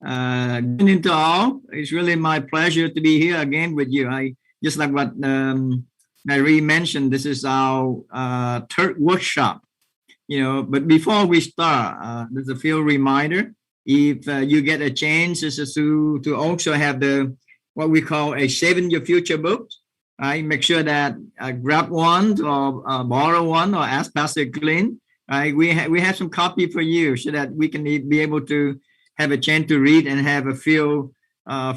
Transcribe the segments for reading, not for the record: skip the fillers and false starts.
Good evening to all. It's really my pleasure to be here again with you. I just like what Mary mentioned. This is our third workshop. But before we start, there's a few reminder. If you get a chance, this is to also have the what we call a saving your future book. Right, make sure that grab one or borrow one or ask Pastor Glenn. Right, we have some copy for you so that we can be able to have a chance to read and have a feel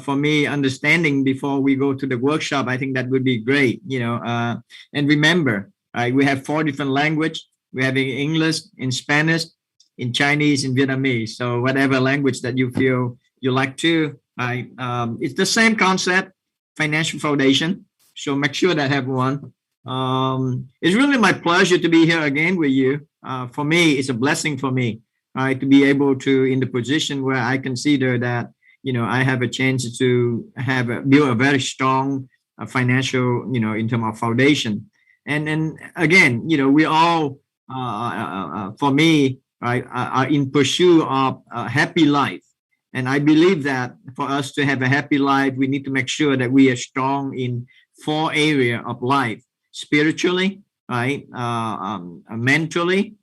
for me understanding before we go to the workshop. I think that would be great. And remember, right, we have 4 different language. We have in English, in Spanish, in Chinese, in Vietnamese. So whatever language that you feel you like to, right? It's the same concept, financial foundation. So make sure that have one. It's really my pleasure to be here again with you. For me, it's a blessing for me, right, to be able to in the position where I consider that I have a chance to build a very strong financial, in terms of foundation. And again, we all, for me, right, are in pursuit of a happy life. And I believe that for us to have a happy life, we need to make sure that we are strong in 4 areas of life: spiritually, right, mentally,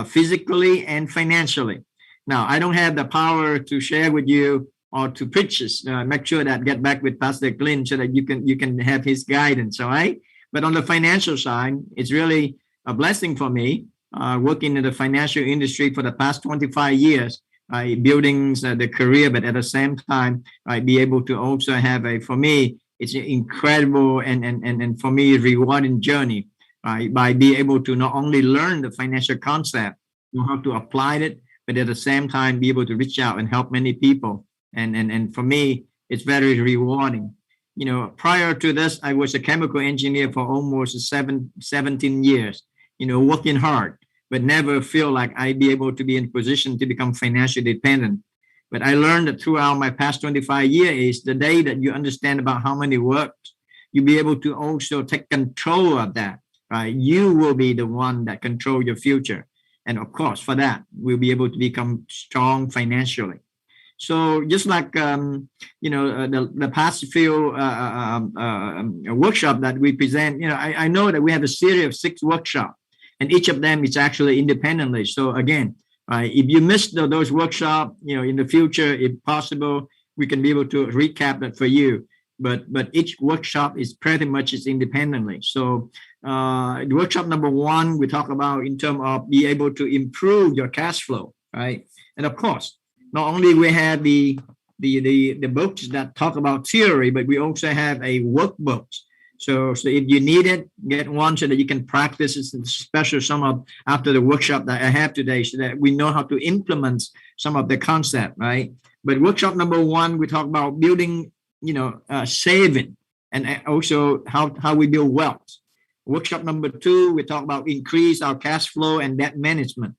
physically, and financially. Now, I don't have the power to share with you or to preach this. Make sure that get back with Pastor Clint so that you can have his guidance. All right. But on the financial side, it's really a blessing for me working in the financial industry for the past 25 years. Building the career, but at the same time, be able to also have for me, it's an incredible and for me rewarding journey, by being able to not only learn the financial concept, know how to apply it, but at the same time be able to reach out and help many people. And for me, it's very rewarding. Prior to this, I was a chemical engineer for almost 17 years, working hard, but never feel like I'd be able to be in a position to become financially dependent. But I learned that throughout my past 25 years is the day that you understand about how money works, you'll be able to also take control of that, right? You will be the one that control your future. And of course, for that, we'll be able to become strong financially. So just like, the past few workshop that we present, I know that we have a series of 6 workshops, and each of them is actually independently. So again, if you missed those workshops, in the future, if possible, we can be able to recap that for you. But each workshop is pretty much independently. So the workshop number 1, we talk about in terms of be able to improve your cash flow, right? And of course, not only we have the books that talk about theory, but we also have a workbook. So if you need it, get one so that you can practice. It's special some of after the workshop that I have today, so that we know how to implement some of the concept, right? But workshop number 1, we talk about building, saving, and also how we build wealth. Workshop number 2, we talk about increase our cash flow and debt management.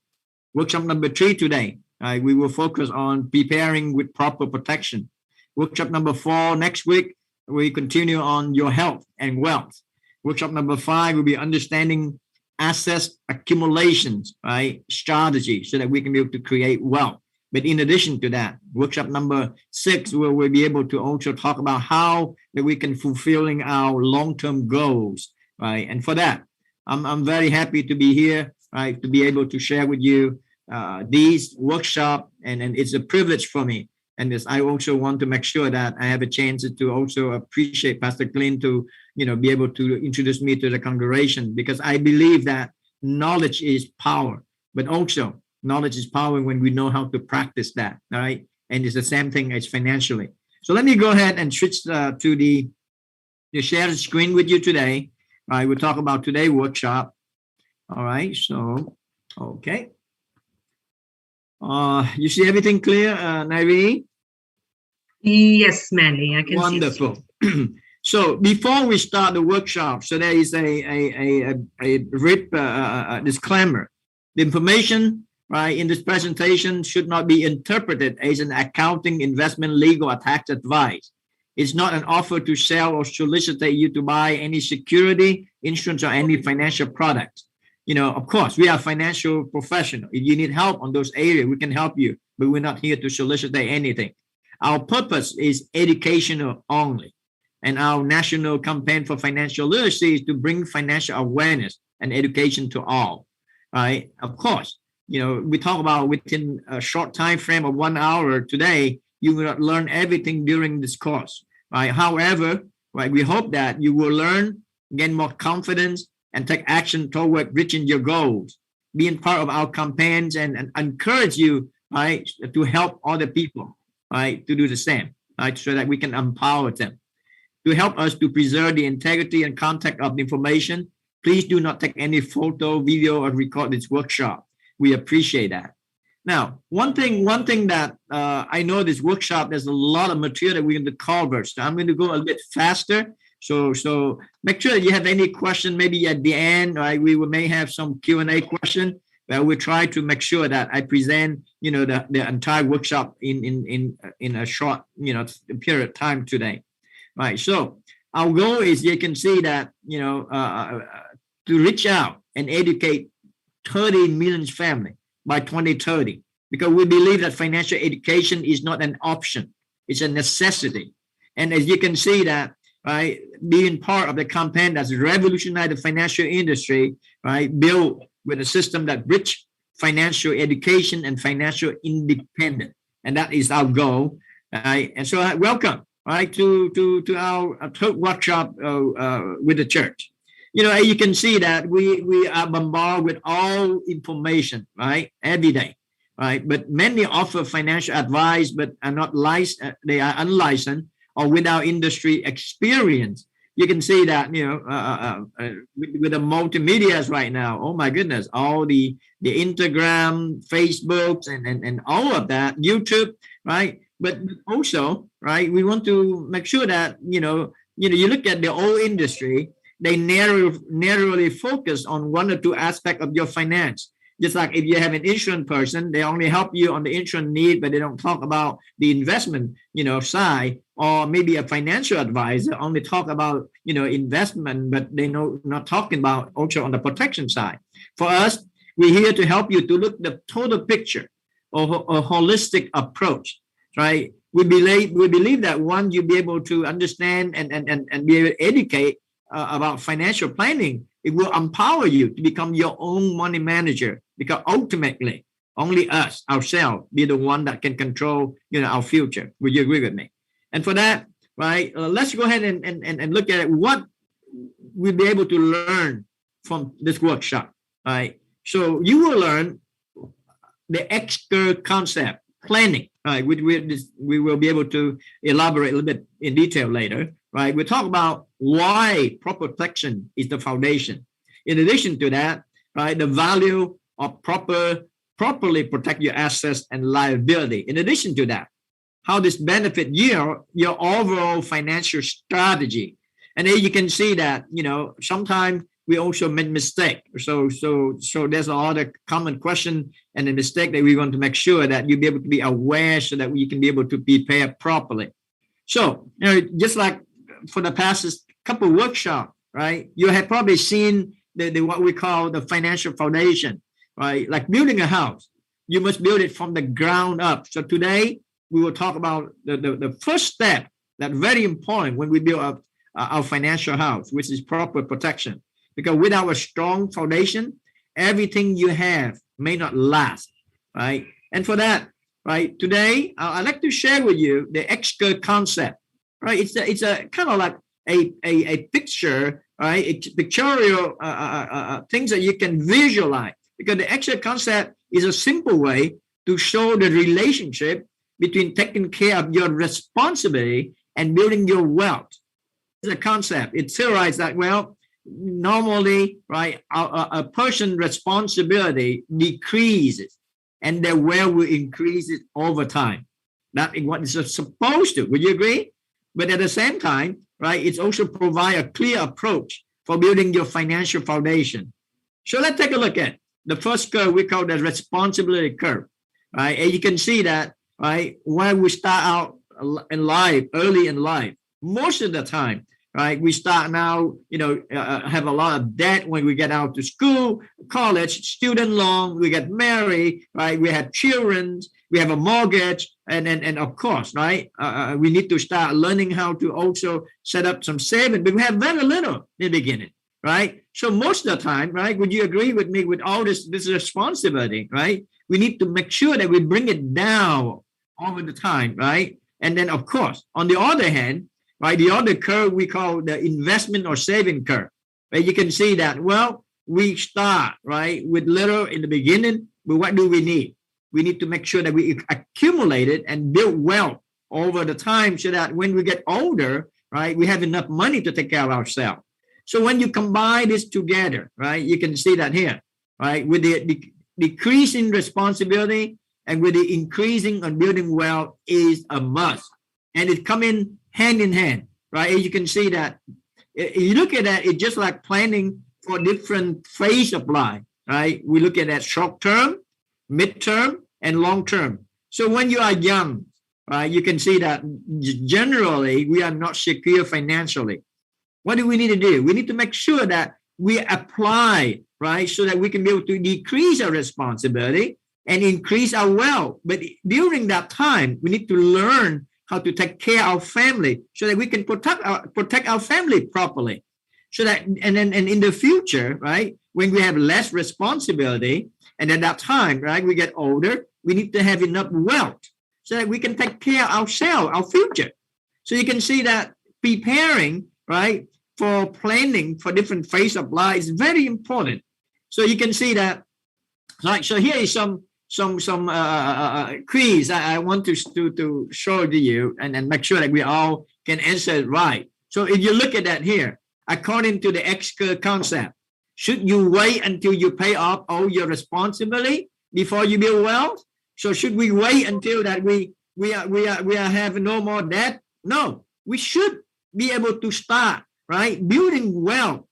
Workshop number 3 today, we will focus on preparing with proper protection. Workshop number 4 next week, we continue on your health and wealth. Workshop number 5 will be understanding assets accumulations, right? Strategy, so that we can be able to create wealth. But in addition to that, workshop number 6, where we'll be able to also talk about how that we can fulfilling our long-term goals, right? And for that, I'm very happy to be here, right? To be able to share with you these workshop, and it's a privilege for me. And this, I also want to make sure that I have a chance to also appreciate Pastor Clint to, be able to introduce me to the congregation, because I believe that knowledge is power, but also knowledge is power when we know how to practice that, all right? And it's the same thing as financially. So let me go ahead and switch to the share screen with you today. All right, we'll talk about today's workshop. All right, so, okay. You see everything clear, Naive? Yes, Manley, I can see. Wonderful. So before we start the workshop, so there is a disclaimer. The information, right, in this presentation should not be interpreted as an accounting, investment, legal, or tax advice. It's not an offer to sell or solicitate you to buy any security, insurance, or any financial product. Of course, we are financial professionals. If you need help on those areas, we can help you, but we're not here to solicitate anything. Our purpose is educational only. And our national campaign for financial literacy is to bring financial awareness and education to all. Right? Of course, we talk about within a short time frame of 1 hour today, you will not learn everything during this course. Right? However, right, we hope that you will learn, gain more confidence, and take action toward reaching your goals. Being part of our campaigns and encourage you, right, to help other people, right, to do the same, right, so that we can empower them. To help us to preserve the integrity and content of the information, please do not take any photo, video, or record this workshop. We appreciate that. Now, one thing that I know this workshop, there's a lot of material that we're going to cover. So I'm going to go a little bit faster. So make sure that you have any question, maybe at the end, right? We may have some Q&A question. But we'll try to make sure that I present, the entire workshop in a short, period of time today. Right. So our goal is, you can see that, to reach out and educate 30 million families by 2030, because we believe that financial education is not an option. It's a necessity. And as you can see that, right, being part of the campaign that's revolutionized the financial industry, right, built with a system that bridge financial education and financial independence. And that is our goal. Right? And so welcome. Right, to our third workshop with the church. You can see that we are bombarded with all information, right, every day, right? But many offer financial advice, but are not licensed. They are unlicensed or without industry experience. You can see that, with the multimedias right now. Oh my goodness, all the Instagram, Facebook, and all of that, YouTube, right? But also, right, we want to make sure that, you look at the oil industry, they narrowly focus on one or two aspects of your finance. Just like if you have an insurance person, they only help you on the insurance need, but they don't talk about the investment, side. Or maybe a financial advisor only talk about, investment, but they not talking about also on the protection side. For us, we're here to help you to look the total picture or a holistic approach. Right, we believe that one, you'll be able to understand and be able to educate about financial planning. It will empower you to become your own money manager, because ultimately only us ourselves be the one that can control our future. Would you agree with me? And for that, right, let's go ahead and look at what we'll be able to learn from this workshop. Right, so you will learn the expert concept planning. Right, we will be able to elaborate a little bit in detail later. Right, we'll talk about why proper protection is the foundation. In addition to that, right, the value of properly protect your assets and liability. In addition to that, how this benefit your overall financial strategy. And then you can see that sometimes we also make mistake. So there's a lot of common question and a mistake that we want to make sure that you'll be able to be aware, so that you can be able to prepare properly. So, just like for the past couple of workshops, right, you have probably seen the what we call the financial foundation, right? Like building a house, you must build it from the ground up. So today we will talk about the first step that's very important when we build up our financial house, which is proper protection. Because without a strong foundation, everything you have may not last, right? And for that, right, today I'd like to share with you the expert concept, right? It's a kind of like a picture, right? It's pictorial things that you can visualize. Because the expert concept is a simple way to show the relationship between taking care of your responsibility and building your wealth. It's a concept. It theorizes that, well, normally, right, a person's responsibility decreases and their wealth will increase it over time. That is what it's supposed to. Would you agree? But at the same time, right, it's also provide a clear approach for building your financial foundation. So let's take a look at the first curve we call the responsibility curve, right? And you can see that, right, when we start out in life, early in life, most of the time, right? We start now, have a lot of debt when we get out to school, college, student loan, we get married, right? We have children, we have a mortgage, and of course, right? We need to start learning how to also set up some saving, but we have very little in the beginning, right? So most of the time, right? Would you agree with me with all this responsibility, right? We need to make sure that we bring it down over the time, right? And then, of course, on the other hand, right, the other curve we call the investment or saving curve, right? You can see that, well, we start, right, with little in the beginning, but what do we need? We need to make sure that we accumulate it and build wealth over the time so that when we get older, right, we have enough money to take care of ourselves. So when you combine this together, right, you can see that here, right, with the decreasing responsibility and with the increasing on building wealth is a must. And it come in hand, right? As you can see that you look at that, it's just like planning for different phase of life, right? We look at that short term, mid-term, and long term. So when you are young, right, you can see that generally we are not secure financially. What do we need to do? We need to make sure that we apply, right, so that we can be able to decrease our responsibility and increase our wealth. But during that time, we need to learn how to take care of our family so that we can protect our family properly. So that, and in the future, right, when we have less responsibility, and at that time, right, we get older, we need to have enough wealth so that we can take care of ourselves, our future. So you can see that preparing, right, for planning for different phase of life is very important. So you can see that, right, so here is some quiz I want to show to you and make sure that we all can answer it right. So if you look at that here, according to the X-curve concept, should you wait until you pay off all your responsibility before you build wealth? So should we wait until that we are having no more debt? No, we should be able to start, right, building wealth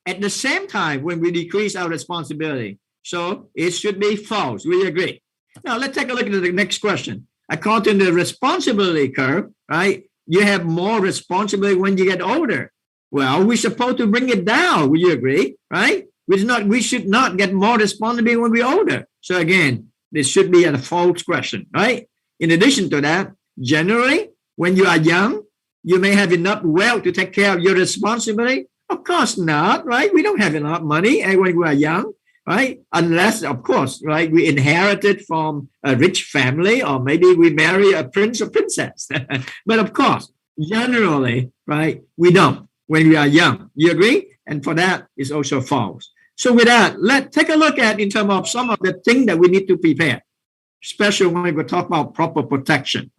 at the same time when we decrease our responsibility. So it should be false. We agree. Now let's take a look at the next question. According to the responsibility curve, right, you have more responsibility when you get older. Well, we're supposed to bring it down. Would you agree? Right? We should not get more responsibility when we're older. So again, this should be a false question, right? In addition to that, generally, when you are young, you may have enough wealth to take care of your responsibility. Of course not, right? We don't have enough money when we are young, right? Unless, of course, right, we inherited from a rich family or maybe we marry a prince or princess. But of course, generally, right, we don't when we are young. You agree? And for that, it's also false. So with that, let's take a look at in terms of some of the things that we need to prepare, especially when we talk about proper protection.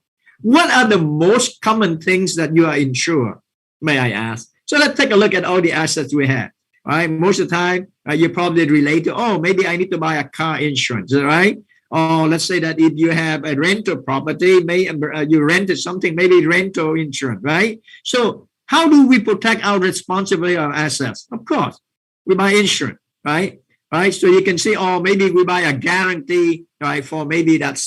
What are the most common things that you are insured, may I ask? So let's take a look at all the assets we have. Right? Most of the time, you probably relate to, oh, maybe I need to buy a car insurance, right? Or let's say that if you have a rental property, you rented something, maybe rental insurance, right? So how do we protect our responsibility of assets? Of course, we buy insurance, right? Right. So you can see, oh, maybe we buy a guarantee, right, for maybe that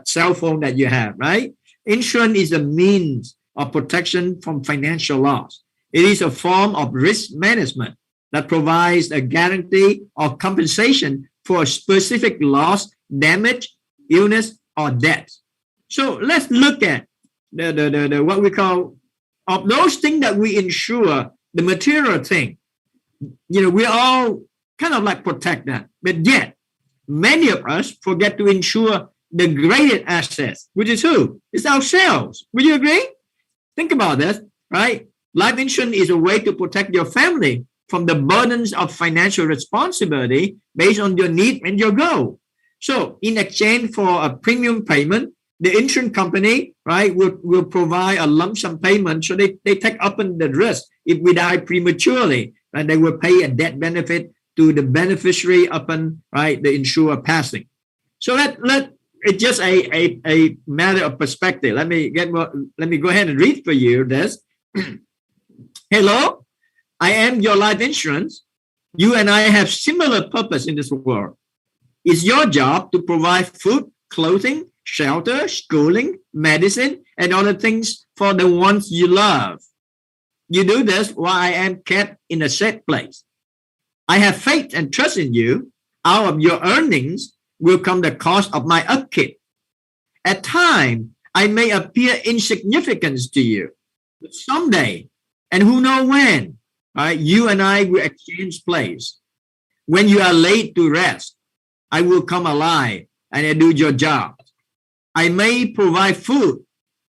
cell phone that you have, right? Insurance is a means of protection from financial loss. It is a form of risk management that provides a guarantee or compensation for a specific loss, damage, illness, or death. So let's look at the what we call of those things that we insure, the material thing. We all kind of like protect that. But yet, many of us forget to insure the greatest assets, which is who? It's ourselves. Would you agree? Think about this, right? Life insurance is a way to protect your family from the burdens of financial responsibility based on your need and your goal. So in exchange for a premium payment, the insurance company, right, will provide a lump sum payment. So they take up the risk if we die prematurely, and they will pay a death benefit to the beneficiary upon, right, the insurer passing. So it's just a matter of perspective. Let me go ahead and read for you this. Hello, I am your life insurance. You and I have similar purpose in this world. It's your job to provide food, clothing, shelter, schooling, medicine, and other things for the ones you love. You do this while I am kept in a safe place. I have faith and trust in you. Out of your earnings will come the cost of my upkeep. At times, I may appear insignificant to you, but someday, and who knows when, right, you and I will exchange place. When you are laid to rest, I will come alive and I do your job. I may provide food,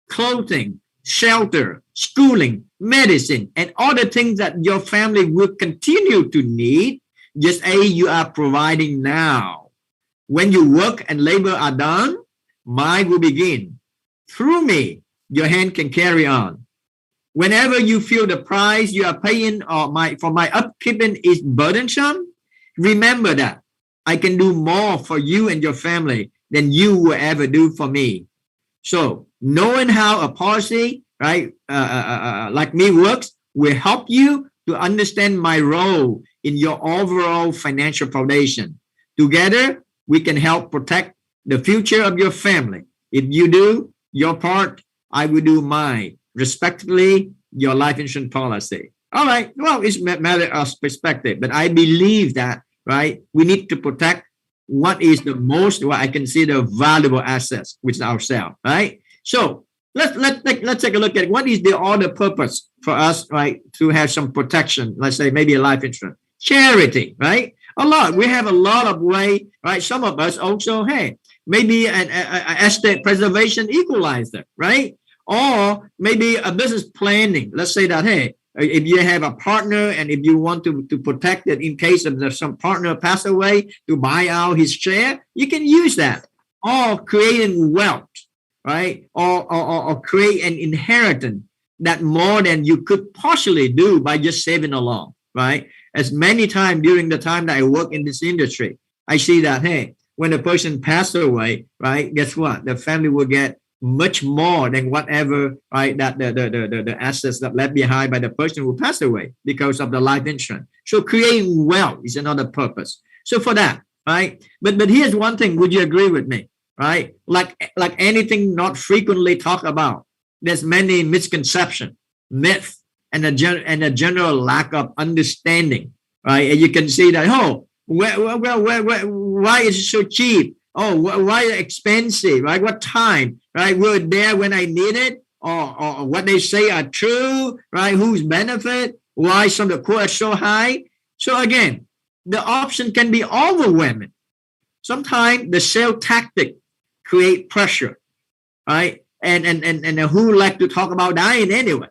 clothing, shelter, schooling, medicine, and other things that your family will continue to need, just as you are providing now. When your work and labor are done, mine will begin. Through me, your hand can carry on. Whenever you feel the price you are paying for my upkeeping is burdensome, remember that I can do more for you and your family than you will ever do for me. So knowing how a policy, right, like me works will help you to understand my role in your overall financial foundation. Together, we can help protect the future of your family. If you do your part, I will do mine. Respectively, your life insurance policy. All right. Well, it's a matter of perspective, but I believe that, right, we need to protect what is the most, what I consider valuable assets, which is ourselves, right? So let's take a look at what is the other purpose for us, right, to have some protection. Let's say maybe a life insurance, charity, right? A lot. We have a lot of way, right? Some of us also, hey, maybe an estate preservation equalizer, right? Or maybe a business planning. Let's say that, hey, if you have a partner and if you want to protect it in case of some partner pass away to buy out his share, you can use that. Or creating wealth, right? Or create an inheritance that more than you could possibly do by just saving along, right? As many times during the time that I work in this industry, I see that, hey, when a person passes away, right, guess what? The family will get much more than whatever, right, that the assets that left behind by the person who passed away because of the life insurance. So creating wealth is another purpose. So for that, right? But here's one thing, would you agree with me? Right? Like anything not frequently talked about, there's many misconceptions, myths, and a general lack of understanding, right? And you can see that, oh, why is it so cheap? Oh, why expensive, right? What time, right? Were there when I need it? Or what they say are true, right? Whose benefit? Why some of the quote are so high? So again, the option can be overwhelming. Sometimes the sales tactic create pressure, right? And who like to talk about dying anyway.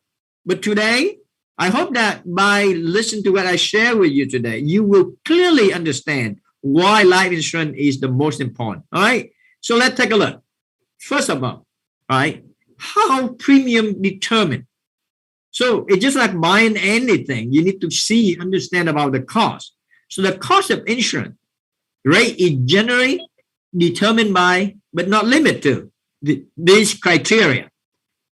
But today, I hope that by listening to what I share with you today, you will clearly understand why life insurance is the most important. All right. So let's take a look. First of all, right, how premium determined. So it's just like buying anything. You need to understand about the cost. So the cost of insurance rate is generally determined by, but not limited to, these criteria: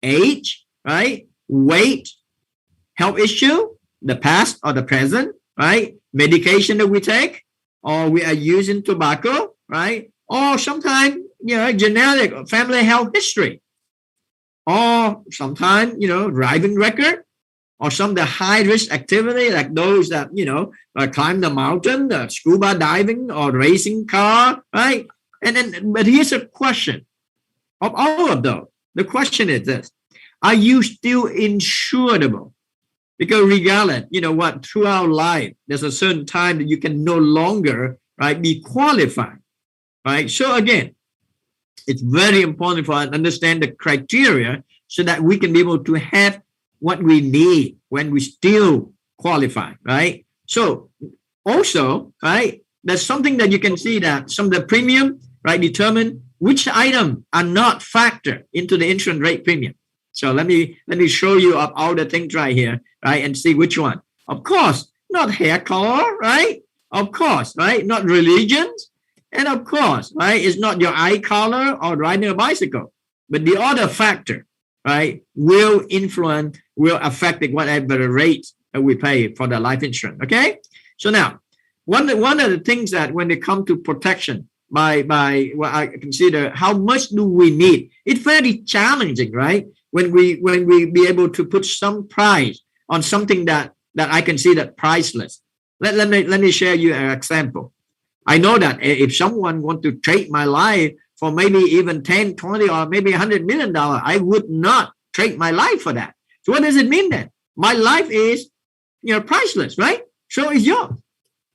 age, right, weight, health issue, the past or the present, right, medication that we take, or we are using tobacco, right, or sometimes, genetic family health history, or sometimes, driving record, or some of the high risk activity like those that, climb the mountain, scuba diving, or racing car, right? And then, but here's a question of all of those. The question is this: are you still insurable? Because regardless, throughout life, there's a certain time that you can no longer, right, be qualified, right? So again, it's very important for us to understand the criteria so that we can be able to have what we need when we still qualify, right? So also, right, there's something that you can see that some of the premium, right, determine which item are not factored into the insurance rate premium. So let me show you up all the things right here, right, and see which one. Of course, not hair color, right? Of course, right? Not religions. And of course, right, it's not your eye color or riding a bicycle. But the other factor, right, will affect whatever rate that we pay for the life insurance. Okay? So now, one of the things that when it comes to protection by what I consider how much do we need, it's very challenging, right? When we be able to put some price on something that I consider priceless. Let me share you an example. I know that if someone want to trade my life for maybe even 10, 20, or maybe $100 million, I would not trade my life for that. So what does it mean then? My life is, priceless, right? So is yours.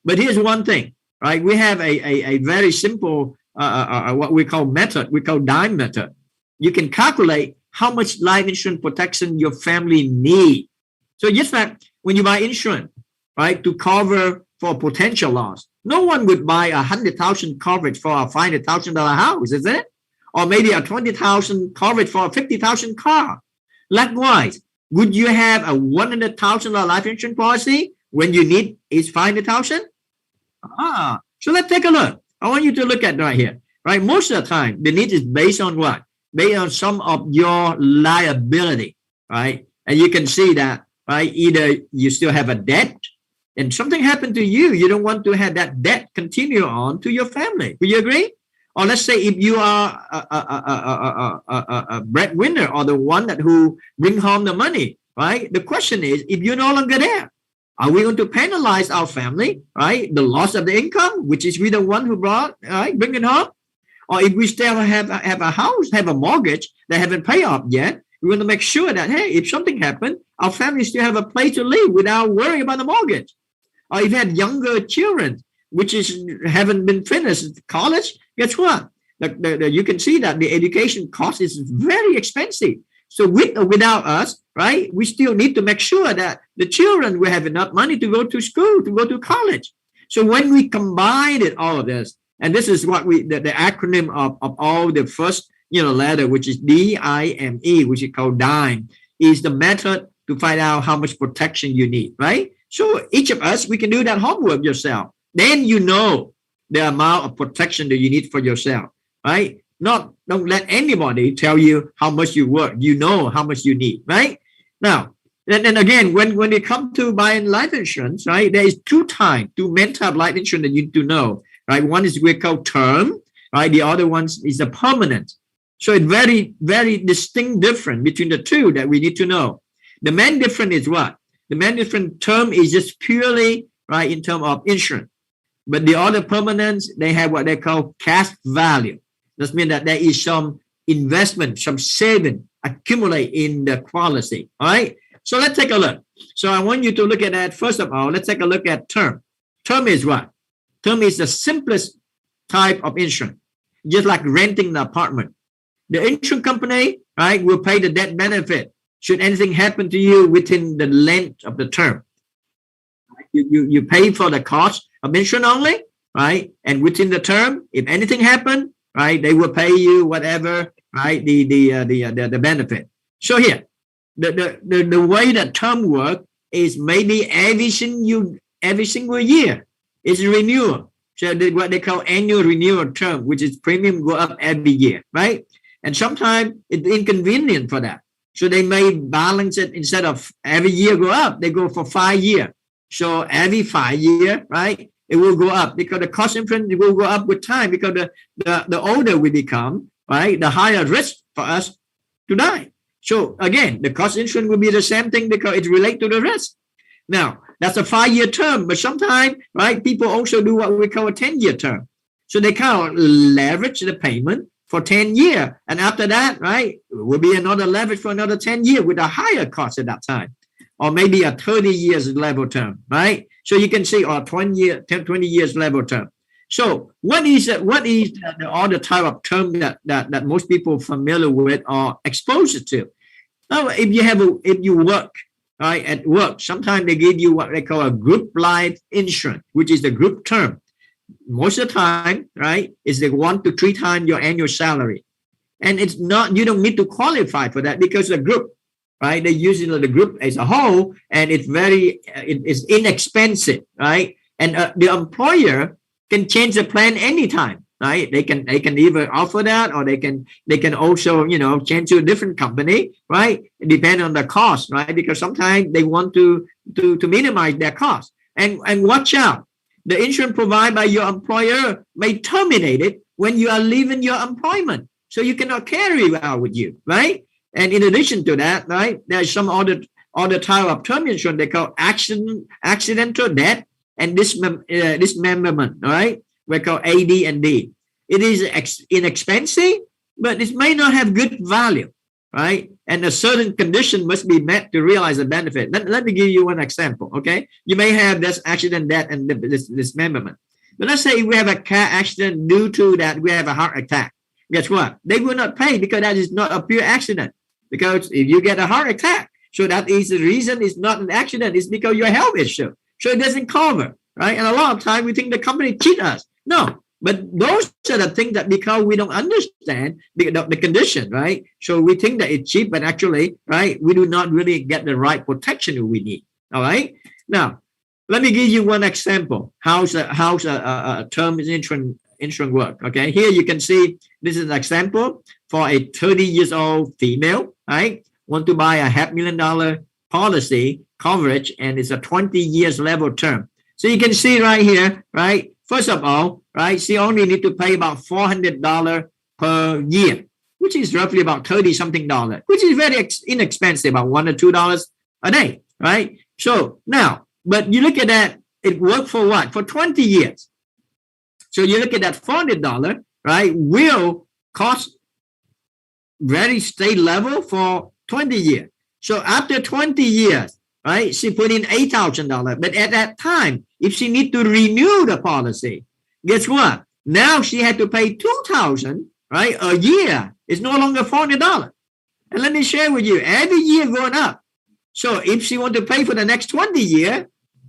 But here's one thing, right? We have a very simple, what we call method. We call dime method. You can calculate how much life insurance protection your family need. So just like when you buy insurance, right, to cover for potential loss, no one would buy 100,000 coverage for a $500,000 house, is it? Or maybe a 20,000 coverage for a 50,000 car. Likewise, would you have a $100,000 life insurance policy when you need is 500,000? So let's take a look. I want you to look at right here, right? Most of the time, the need is based on what? Based on some of your liability, right? And you can see that, right? Either you still have a debt and something happened to you. You don't want to have that debt continue on to your family. Would you agree? Or let's say if you are a breadwinner or the one that who bring home the money, right? The question is, if you're no longer there, are we going to penalize our family, right? The loss of the income, which is we the one who brought, right, bring it home? Or if we still have a house, have a mortgage that haven't paid off yet, we want to make sure that, hey, if something happened, our family still have a place to live without worrying about the mortgage. Or if you have younger children, which haven't been finished college, guess what? You can see that the education cost is very expensive. So with or without us, right, we still need to make sure that the children will have enough money to go to school, to go to college. So when we combine all of this, and this is what the acronym of all the first letter, which is DIME, which is called DIME, is the method to find out how much protection you need, right? So each of us, we can do that homework yourself. Then you know the amount of protection that you need for yourself, right? Don't let anybody tell you how much you work. You know how much you need, right? Now, and again, when it comes to buying life insurance, right, there is two main type of life insurance that you need to know, right? One is we call term, right? The other one is a permanent. So it's very, very distinct difference between the two that we need to know. The main difference is what? The main difference term is just purely, right, in terms of insurance. But the other permanents, they have what they call cash value. That means that there is some investment, some saving accumulate in the policy. All right. So let's take a look. So I want you to look at that. First of all, let's take a look at term. Term is what? Term is the simplest type of insurance, just like renting an apartment. The insurance company, right, will pay the death benefit should anything happen to you within the length of the term. You pay for the cost of insurance only, right? And within the term, if anything happened, right, they will pay you whatever, right, the benefit. So here, the way that term work is maybe every single year is renewal. So what they call annual renewal term, which is premium go up every year, right? And sometimes it's inconvenient for that. So they may balance it instead of every year go up, they go for 5 years. So every 5 years, right, it will go up because the cost insurance will go up with time because the older we become, right, the higher risk for us to die. So again, the cost insurance will be the same thing because it's related to the risk. Now, that's a 5-year term, but sometimes, right, people also do what we call a 10-year term. So they kind of leverage the payment for 10 years. And after that, right, will be another leverage for another 10 years with a higher cost at that time. Or maybe a 30 years level term, right? So you can see, or 20 years level term. So what is the other type of term that most people are familiar with or exposed to? Now, if you work, right, at work, sometimes they give you what they call a group life insurance, which is the group term. Most of the time, right, is the 1 to 3 times your annual salary. And it's not, you don't need to qualify for that because the group, right, they use the group as a whole, and it's it's inexpensive, right? And the employer can change the plan anytime, right? They can either offer that, or they can also, change to a different company, right? Depending on the cost, right? Because sometimes they want to minimize their cost. And watch out, the insurance provided by your employer may terminate it when you are leaving your employment, so you cannot carry it out with you, right? And in addition to that, right, there's some other or the type of term insurance they call accidental death and dismemberment, all right? We call AD and D. It is inexpensive, but it may not have good value, right? And a certain condition must be met to realize the benefit. Let me give you one example, okay? You may have this accident, death, and this dismemberment. But let's say we have a car accident, due to that we have a heart attack. Guess what? They will not pay because that is not a pure accident. Because if you get a heart attack, so that is the reason it's not an accident. It's because your health issue. So it doesn't cover, right? And a lot of time we think the company cheat us. No, but those are the things that because we don't understand the condition, right? So we think that it's cheap, but actually, right, we do not really get the right protection we need. All right. Now, let me give you one example. How's a term insurance work? Okay. Here you can see this is an example for a 30 years old female, right? Want to buy a $500,000 policy coverage, and it's a 20 years level term. So you can see right here, right? First of all, right, she only need to pay about $400 per year, which is roughly about $30-something, which is very inexpensive, about $1 or $2 a day, right? So now, but you look at that, it worked for what? For 20 years. So you look at that $400, right, will cost very state level for 20 years. So after 20 years, right, she put in $8,000. But at that time, if she need to renew the policy, guess what? Now she had to pay $2,000, right, a year. It's no longer $400. And let me share with you, every year going up. So if she want to pay for the next 20 years,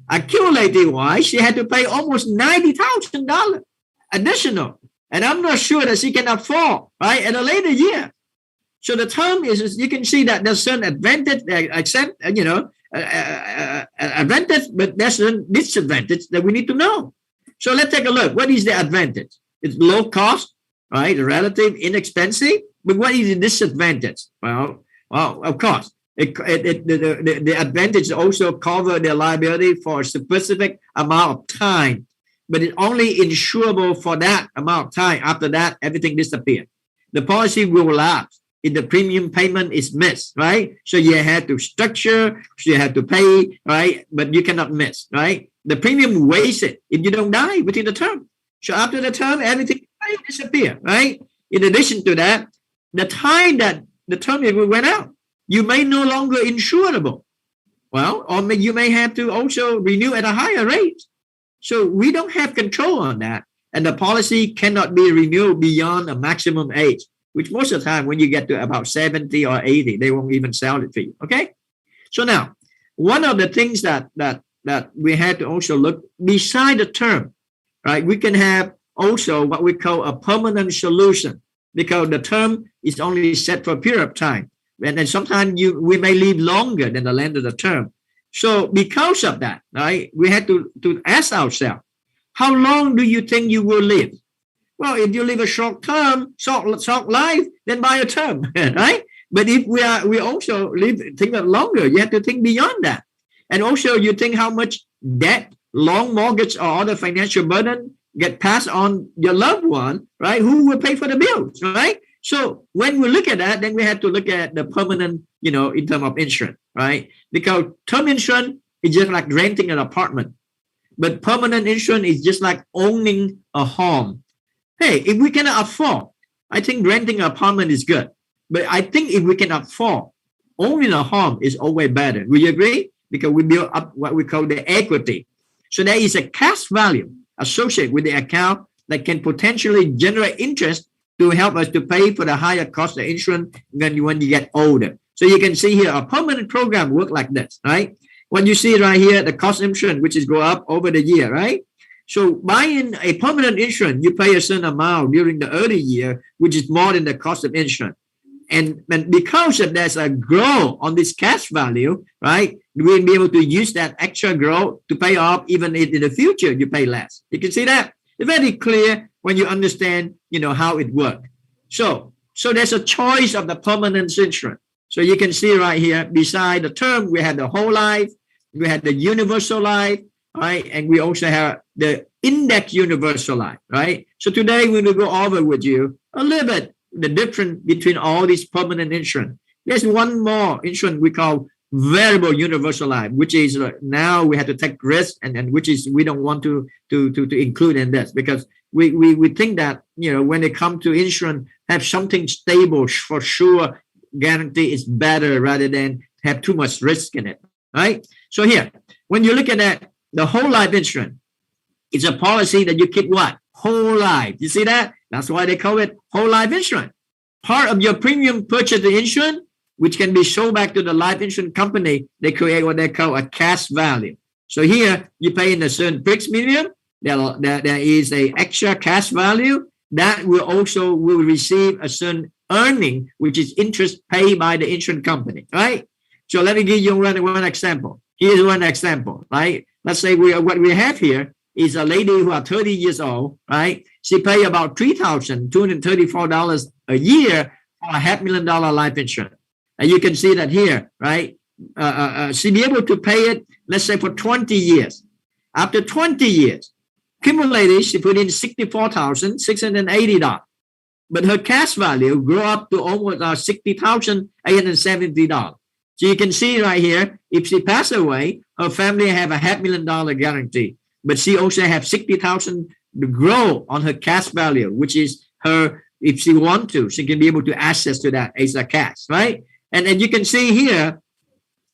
accumulated wise, she had to pay almost $90,000 additional. And I'm not sure that she can afford, right, at a later year. So the term is, you can see that there's certain advantage, advantage, but there's certain disadvantage that we need to know. So let's take a look. What is the advantage? It's low cost, right? Relative, inexpensive. But what is the disadvantage? Well, of course, the advantage also cover the liability for a specific amount of time, but it's only insurable for that amount of time. After that, everything disappears. The policy will lapse if the premium payment is missed, right? So you have to structure, so you have to pay, right? But you cannot miss, right? The premium wasted if you don't die within the term. So after the term, everything disappears, right? In addition to that, the time that the term went out, you may no longer insurable. Well, or you may have to also renew at a higher rate. So we don't have control on that. And the policy cannot be renewed beyond a maximum age, which most of the time when you get to about 70 or 80, they won't even sell it for you. Okay. So now, one of the things that we had to also look beside the term, right? We can have also what we call a permanent solution, because the term is only set for a period of time. And then sometimes we may live longer than the length of the term. So because of that, right, we had to ask ourselves, how long do you think you will live? Well, if you live a short life, then buy a term, right? But if we also think of longer, you have to think beyond that. And also you think how much debt, long mortgage, or other financial burden get passed on your loved one, right? Who will pay for the bills, right? So when we look at that, then we have to look at the permanent, in terms of insurance, right? Because term insurance is just like renting an apartment. But permanent insurance is just like owning a home. Hey, if we cannot afford, I think renting an apartment is good. But I think if we can afford, owning a home is always better. Will you agree? Because we build up what we call the equity. So there is a cash value associated with the account that can potentially generate interest to help us to pay for the higher cost of insurance when you get older. So you can see here, a permanent program work like this, right? What you see right here, the cost insurance, which is go up over the year, right? So buying a permanent insurance, you pay a certain amount during the early year, which is more than the cost of insurance. And because of there's a growth on this cash value, right, we'll be able to use that extra growth to pay off, even if in the future you pay less. You can see that? It's very clear when you understand, how it works. So there's a choice of the permanent insurance. So you can see right here, beside the term, we have the whole life, we have the universal life, right? And we also have the index universal life, right? So today we will go over with you a little bit the difference between all these permanent insurance. There's one more insurance we call variable universal life, which is now we have to take risk, and which is we don't want to include in this, because we think that, you know, when it comes to insurance, have something stable for sure, guarantee is better rather than have too much risk in it, right? So here, when you look at that, the whole life insurance, it's a policy that you keep what? Whole life. You see that? That's why they call it whole life insurance. Part of your premium purchase the insurance, which can be sold back to the life insurance company. They create what they call a cash value. So here you pay in a certain premium. There is a extra cash value that will receive a certain earning, which is interest paid by the insurance company, right? So let me give you one example. Here's one example, right? Let's say what we have here is a lady who are 30 years old, right? She pay about $3,234 a year for a $500,000 life insurance. And you can see that here, right? She be able to pay it, let's say, for 20 years. After 20 years, cumulated, she put in $64,680. But her cash value grew up to almost $60,870. So you can see right here, if she passes away, her family have a $500,000 guarantee. But she also have $60,000 to grow on her cash value, which is her, if she want to, she can be able to access to that as a cash, right? And you can see here,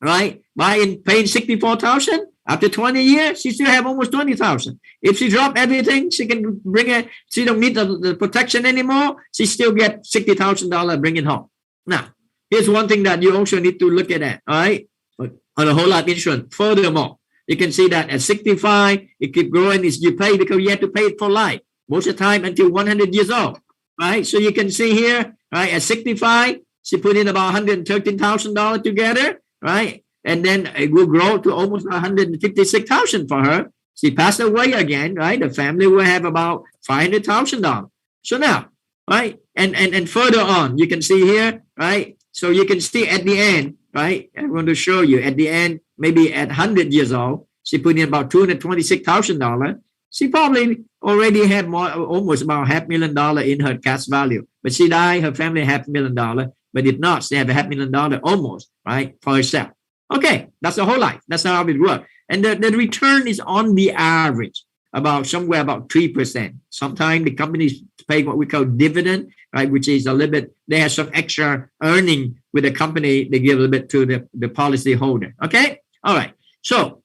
right, by paying $64,000, after 20 years, she still have almost $20,000. If she drop everything, she can bring it. She don't need the protection anymore. She still get $60,000 bring it home. Now, here's one thing that you also need to look at that, all right, on the whole life insurance. Furthermore, you can see that at 65, it keep growing. Is you pay because you have to pay it for life most of the time until 100 years old, right? So you can see here, right, at 65, she put in about $113,000 together, right? And then it will grow to almost $156,000 for her. She passed away again, right? The family will have about $500,000. So now, right? And further on, you can see here, right? So you can see at the end, right? I'm going to show you at the end, maybe at 100 years old, she put in about $226,000. She probably already had almost about $500,000 in her cash value. But she died, her family $500,000. But if not, she have a $500,000 almost, right, for herself. Okay, that's the whole life. That's how it works. And the return is on the average somewhere about 3%. Sometimes the companies pay what we call dividend, right, which is a little bit, they have some extra earning with the company. They give a little bit to the policy holder. Okay, all right. So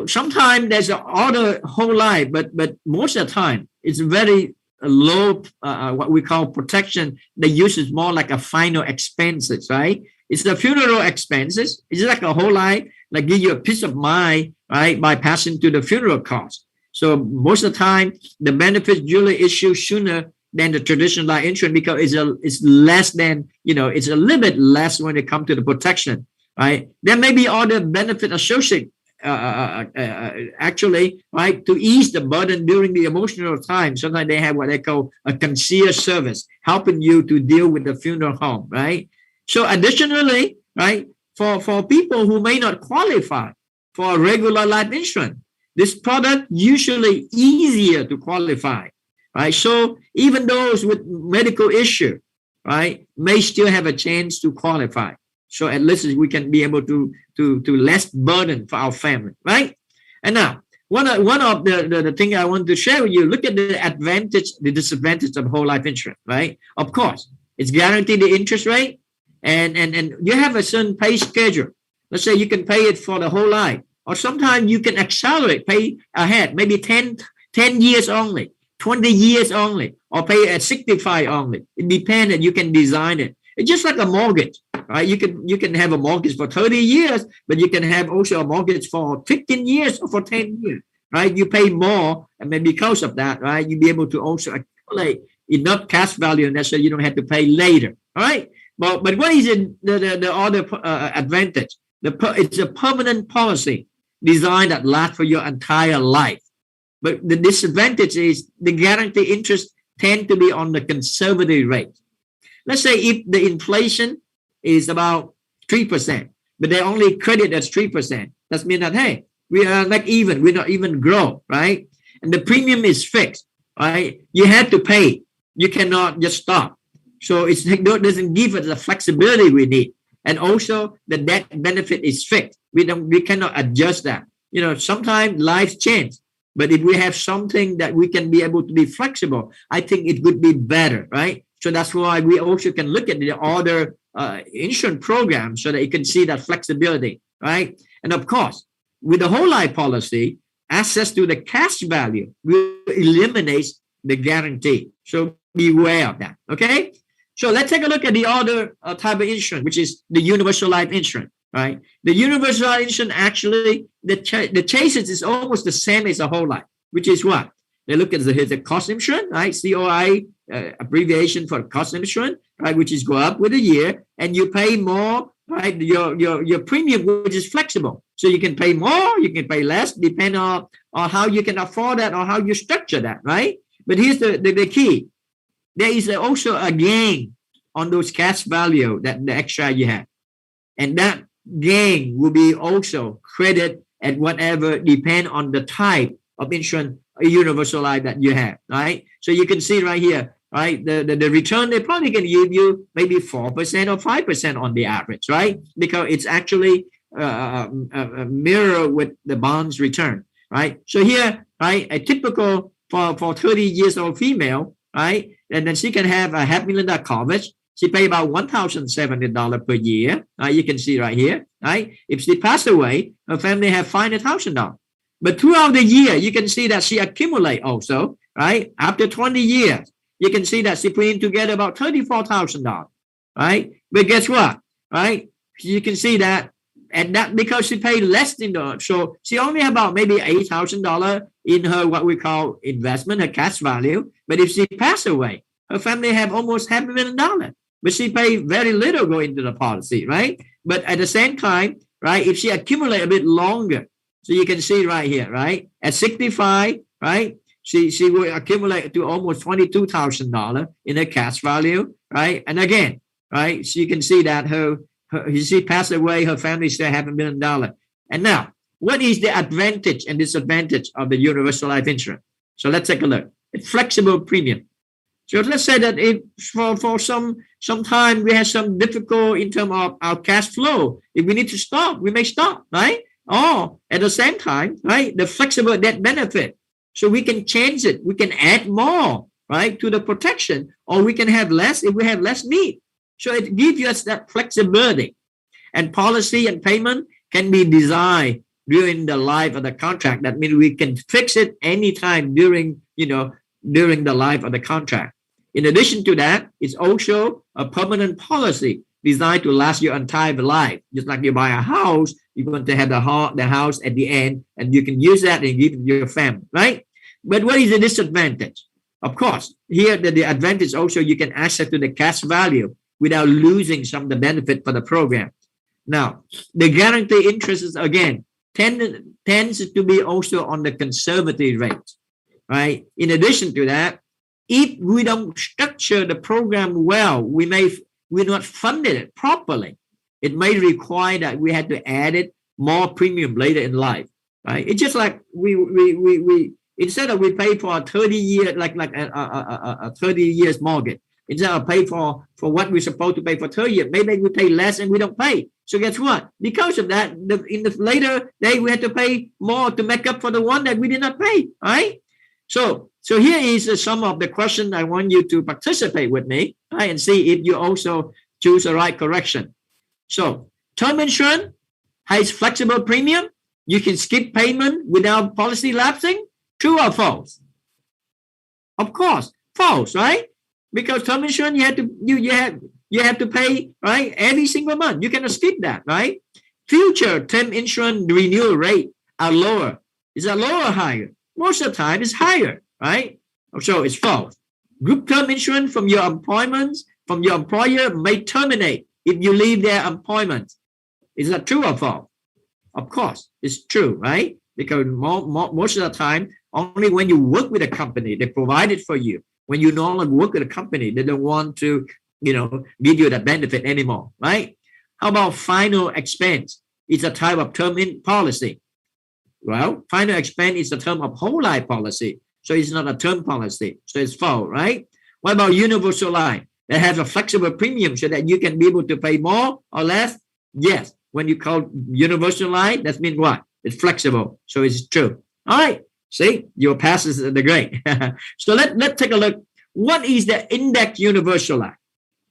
sometimes there's other whole life, but most of the time it's very low, what we call protection. They use it more like a final expenses, right? It's the funeral expenses. It's like a whole life, like give you a peace of mind, right, by passing to the funeral cost. So most of the time, the benefits usually issue sooner than the traditional life insurance because it's less than, it's a little bit less when it comes to the protection, right? There may be other benefit associated, actually, right, to ease the burden during the emotional time. Sometimes they have what they call a concierge service, helping you to deal with the funeral home, right? So additionally, right, for people who may not qualify for a regular life insurance, this product usually easier to qualify, right? So even those with medical issue, right, may still have a chance to qualify. So at least we can be able to less burden for our family, right? And now, one of the thing I want to share with you, look at the advantage, the disadvantage of whole life insurance, right? Of course, it's guaranteed the interest rate, and you have a certain pay schedule. Let's say you can pay it for the whole life, or sometimes you can accelerate, pay ahead, maybe 10 years only, 20 years only, or pay at 65 only. It depends, and you can design it. It's just like a mortgage, right? You can have a mortgage for 30 years, but you can have also a mortgage for 15 years or for 10 years, right? You pay more, and maybe because of that, right, you'll be able to also accumulate enough cash value, and that's so you don't have to pay later, all right? But what is the other advantage? It's a permanent policy designed that lasts for your entire life. But the disadvantage is the guaranteed interest tend to be on the conservative rate. Let's say if the inflation is about 3%, but they only credit as 3%. That means that, hey, we are like even, we not even grow, right? And the premium is fixed, right? You have to pay. You cannot just stop. So it doesn't give us the flexibility we need. And also the death benefit is fixed. We cannot adjust that. Sometimes lives change. But if we have something that we can be able to be flexible, I think it would be better, right? So that's why we also can look at the other insurance program so that you can see that flexibility, right? And of course, with the whole life policy, access to the cash value will eliminate the guarantee. So beware of that, okay? So let's take a look at the other type of insurance, which is the universal life insurance, right? The universal life insurance, actually, the chases is almost the same as the whole life, which is what? They look at here's the cost insurance, right? COI, abbreviation for cost insurance, right? Which is go up with a year, and you pay more, right? Your premium, which is flexible. So you can pay more, you can pay less, depending on how you can afford that or how you structure that, right? But here's the key. There is also a gain on those cash value that the extra you have. And that gain will be also credited at whatever depend on the type of insurance universal life that you have, right? So you can see right here, right? The return, they probably can give you maybe 4% or 5% on the average, right? Because it's actually a mirror with the bonds return, right? So here, right, a typical for 30 years old female, right? And then she can have a $500,000 coverage. She pay about $1,700 per year. You can see right here, right? If she pass away, her family have $500,000. But throughout the year, you can see that she accumulate also, right? After 20 years, you can see that she put in together about $34,000, right? But guess what, right? You can see that, and that because she paid less than the, so she only have about maybe $8,000 in her what we call investment, her cash value. But if she pass away, her family have almost $500,000. But she paid very little go into the policy, right? But at the same time, right, if she accumulate a bit longer, so you can see right here, right? At 65, right, she will accumulate to almost $22,000 in her cash value, right? And again, right, so you can see that she passed away, her family still have $1 million. And now, what is the advantage and disadvantage of the universal life insurance? So let's take a look. It's flexible premium. So let's say that if for some time we have some difficult in terms of our cash flow, if we need to stop, we may stop, right? Or at the same time, right, the flexible death benefit. So we can change it. We can add more, right, to the protection, or we can have less if we have less need. So it gives us that flexibility. And policy and payment can be designed during the life of the contract. That means we can fix it anytime during the life of the contract. In addition to that, it's also a permanent policy designed to last your entire life. Just like you buy a house, you're going to have the house at the end, and you can use that and give it to your family, right? But what is the disadvantage? Of course, here the advantage also you can access to the cash value without losing some of the benefit for the program. Now, the guaranteed interest is, again, tends to be also on the conservative rate, right? In addition to that, if we don't structure the program well, we're not funded it properly. It may require that we had to add it more premium later in life, right? It's just like we instead of we pay for a 30 year like a 30 years mortgage, instead of pay for what we're supposed to pay for 30 years, maybe we pay less and we don't pay. So guess what? Because of that, in the later day we had to pay more to make up for the one that we did not pay, right? So here is some of the questions I want you to participate with me, right, and see if you also choose the right correction. So term insurance has flexible premium. You can skip payment without policy lapsing. True or false? Of course, false, right? Because term insurance you have to pay, right, every single month. You cannot skip that, right? Future term insurance renewal rate are lower. Is that lower or higher? Most of the time it's higher, right? So it's false. Group term insurance from your employer may terminate if you leave their employment. Is that true or false? Of course, it's true, right? Because most of the time, only when you work with a company, they provide it for you. When you no longer work with a company, they don't want to, give you that benefit anymore, right? How about final expense? It's a type of term in policy. Well, final expense is a term of whole life policy. So it's not a term policy. So it's false, right? What about universal life? that has a flexible premium so that you can be able to pay more or less? Yes. When you call universal life, that means what? It's flexible. So it's true. All right. See, your passes are the great. So let's take a look. What is the index universal life?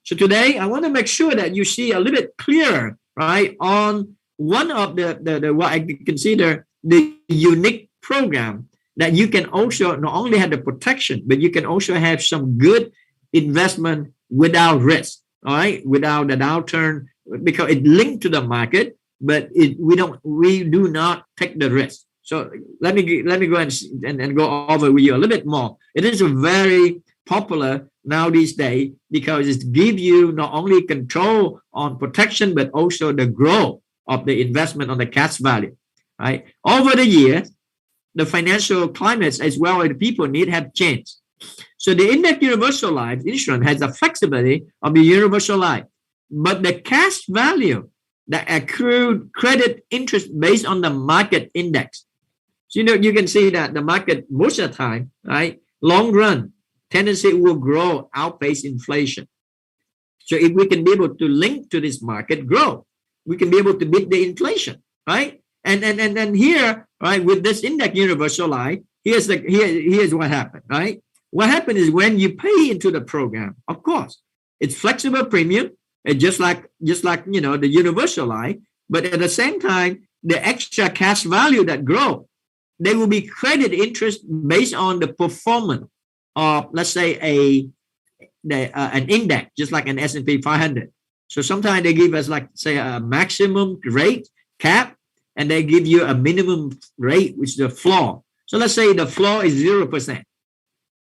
So today I want to make sure that you see a little bit clearer, right, on one of the what I consider the unique program that you can also not only have the protection, but you can also have some good investment without risk, all right, without the downturn, because it linked to the market, but we do not take the risk. So let me go and go over with you a little bit more. It is a very popular now these days because it gives you not only control on protection, but also the growth of the investment on the cash value, right? Over the years, the financial climates as well as the people need have changed. So the index universal life insurance has the flexibility of the universal life, but the cash value, the accrued credit interest based on the market index. So, you can see that the market most of the time, right, long run tendency will grow, outpace inflation. So if we can be able to link to this market growth, we can be able to beat the inflation, right? And then here, right, with this index universal life, here's what happened, right? What happened is when you pay into the program, of course, it's flexible premium, just like the universal life, but at the same time, the extra cash value that grow, they will be credit interest based on the performance of, let's say, an index, just like an S&P 500. So sometimes they give us, like, say, a maximum rate cap, and they give you a minimum rate, which is the floor. So let's say the floor is 0%.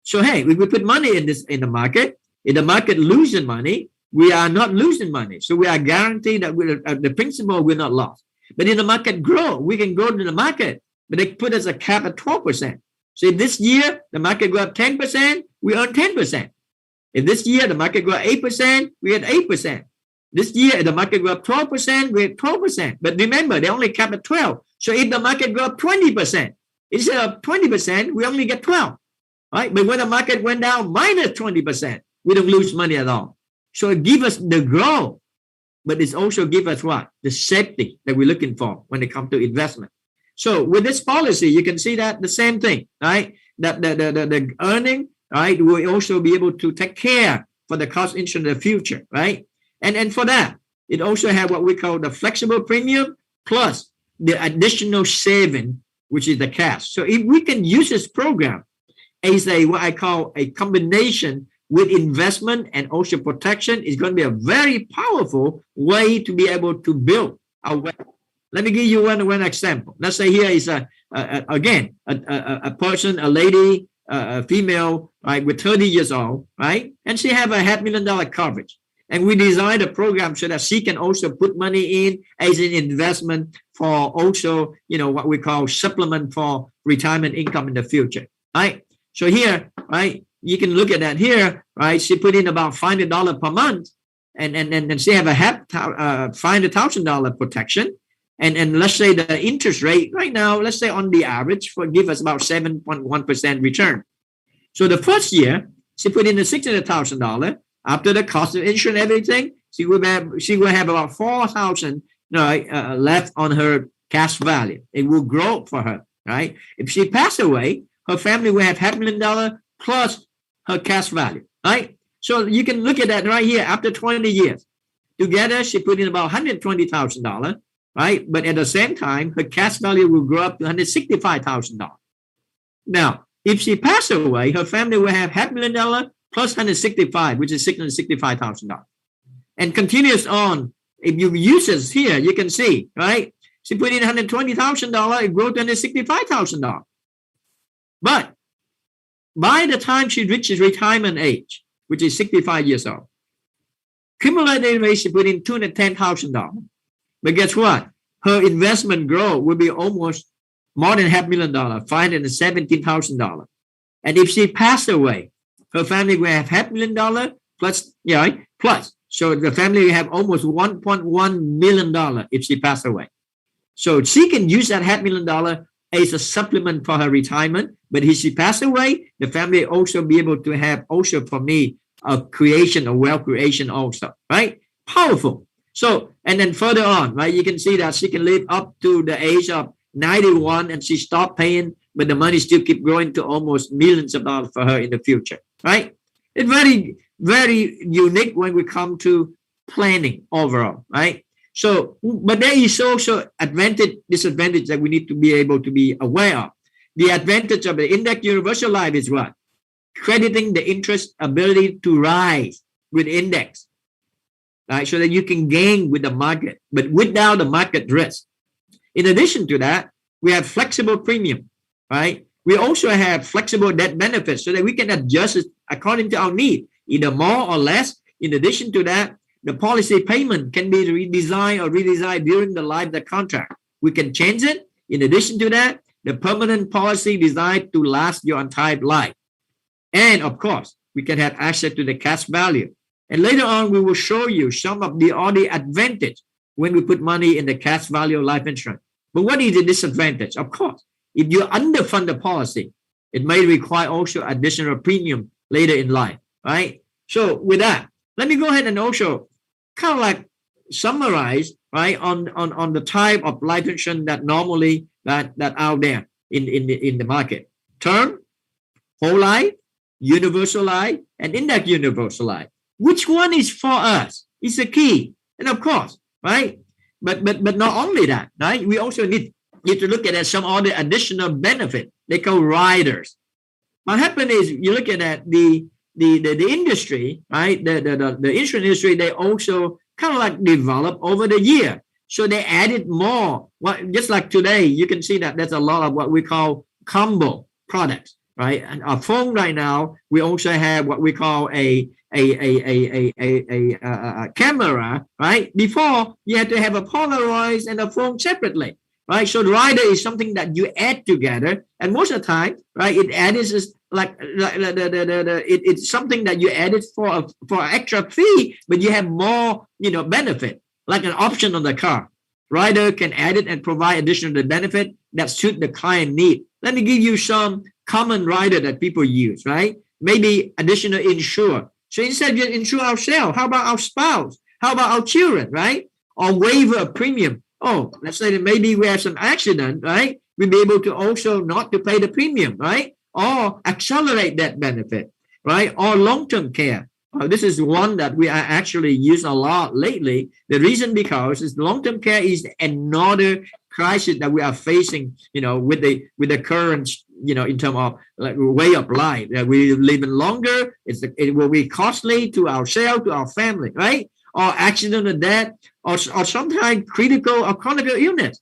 So hey, if we put money in the market, if the market losing money, we are not losing money. So we are guaranteed that the principal will not lose. But if the market grow, we can go to the market, but they put us a cap at 12%. So if this year the market go up 10%, we earn 10%. If this year the market go up 8%, we get 8%. This year if the market go up 12%, we get 12%. But remember, they only cap at 12. So if the market go up 20%, instead of 20%, we only get 12. Right? But when the market went down minus 20%, we don't lose money at all. So it gives us the growth, but it also gives us what? The safety that we're looking for when it comes to investment. So with this policy, you can see that the same thing, right? That the earning, right, will also be able to take care for the cost insurance in the future, right? And for that, it also have what we call the flexible premium plus the additional saving, which is the cash. So if we can use this program as what I call a combination with investment and also protection, is going to be a very powerful way to be able to build our wealth. Let me give you one example. Let's say here is a person, a lady, a female, right, with 30 years old, right, and she have a $500,000 coverage, and we designed a program so that she can also put money in as an investment for also, what we call supplement for retirement income in the future, right? So here, right, you can look at that here, right? She put in about $500 per month, and she have a $500,000 protection. And let's say the interest rate right now, let's say on the average, give us about 7.1% return. So the first year, she put in the $600,000. After the cost of insurance and everything, she will have about $4,000 left on her cash value. It will grow for her, right? If she pass away, her family will have $500,000 plus her cash value, right? So you can look at that right here. After 20 years, together she put in about $120,000. Right, but at the same time, her cash value will grow up to $165,000. Now, if she passes away, her family will have $500,000 plus $165,000, which is $665,000, and continues on. If you use this here, you can see, right? She put in $120,000, it grows to $165,000. But by the time she reaches retirement age, which is 65 years old, cumulatively she put in $210,000. But guess what? Her investment growth will be almost more than $500,000, $517,000. And if she passed away, her family will have $500,000 plus, plus. So the family will have almost $1.1 million if she passed away. So she can use that $500,000 as a supplement for her retirement. But if she passed away, the family also be able to have also for me creation or wealth creation also, right? Powerful. So, and then further on, right, you can see that she can live up to the age of 91 and she stopped paying, but the money still keep growing to almost millions of dollars for her in the future, right? It's very, very unique when we come to planning overall, right? So, but there is also disadvantage that we need to be able to be aware of. The advantage of the index universal life is what? Crediting the interest ability to rise with index, right? So that you can gain with the market, but without the market risk. In addition to that, we have flexible premium, right? We also have flexible death benefits so that we can adjust it according to our need, either more or less. In addition to that, the policy payment can be redesigned or redesigned during the life of the contract. We can change it. In addition to that, the permanent policy designed to last your entire life. And of course, we can have access to the cash value. And later on, we will show you some of the other advantage when we put money in the cash value of life insurance. But what is the disadvantage? Of course, if you underfund the policy, it may require also additional premium later in life, right? So with that, let me go ahead and also kind of like summarize, right, on the type of life insurance that normally that out there in the market. Term, whole life, universal life, and index universal life. Which one is for us? It's the key. And of course, right? But not only that, right? We also need to look at some other additional benefit. They call riders. What happened is you look at the industry, right? The insurance industry, they also kind of like develop over the year. So they added more. Just like today, you can see that there's a lot of what we call combo products, right? And our phone right now, we also have what we call a camera, right? Before you had to have a Polaroid and a phone separately, right? So the rider is something that you add together, and most of the time, right, it adds like it's something that you added for extra fee, but you have more, benefit, like an option on the car. Rider can add it and provide additional benefit that suit the client need. Let me give you some common rider that people use, right? Maybe additional insure. So instead of insure ourselves, how about our spouse? How about our children, right? Or waiver of premium. Oh, let's say that maybe we have some accident, right? We'll be able to also not to pay the premium, right? Or accelerate that benefit, right? Or long-term care. This is one that we are actually use a lot lately. The reason because is long-term care is another crisis that we are facing, with the current, in terms of like way of life. We living longer. It will be costly to ourselves, to our family, right? Or accident or death, or sometimes critical or chronic illness.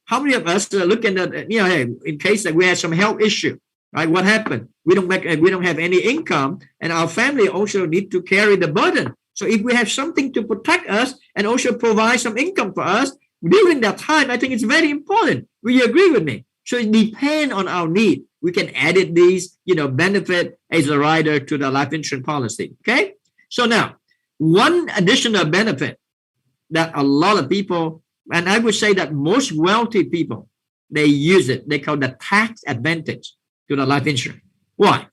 How many of us are looking at, hey, in case that we have some health issue, right? What happened? We don't have any income, and our family also need to carry the burden. So if we have something to protect us and also provide some income for us during that time, I think it's very important. Will you agree with me? So it depends on our need. We can edit these, benefit as a rider to the life insurance policy. Okay. So now, one additional benefit that a lot of people, and I would say that most wealthy people, they use it. They call the tax advantage to the life insurance. Why?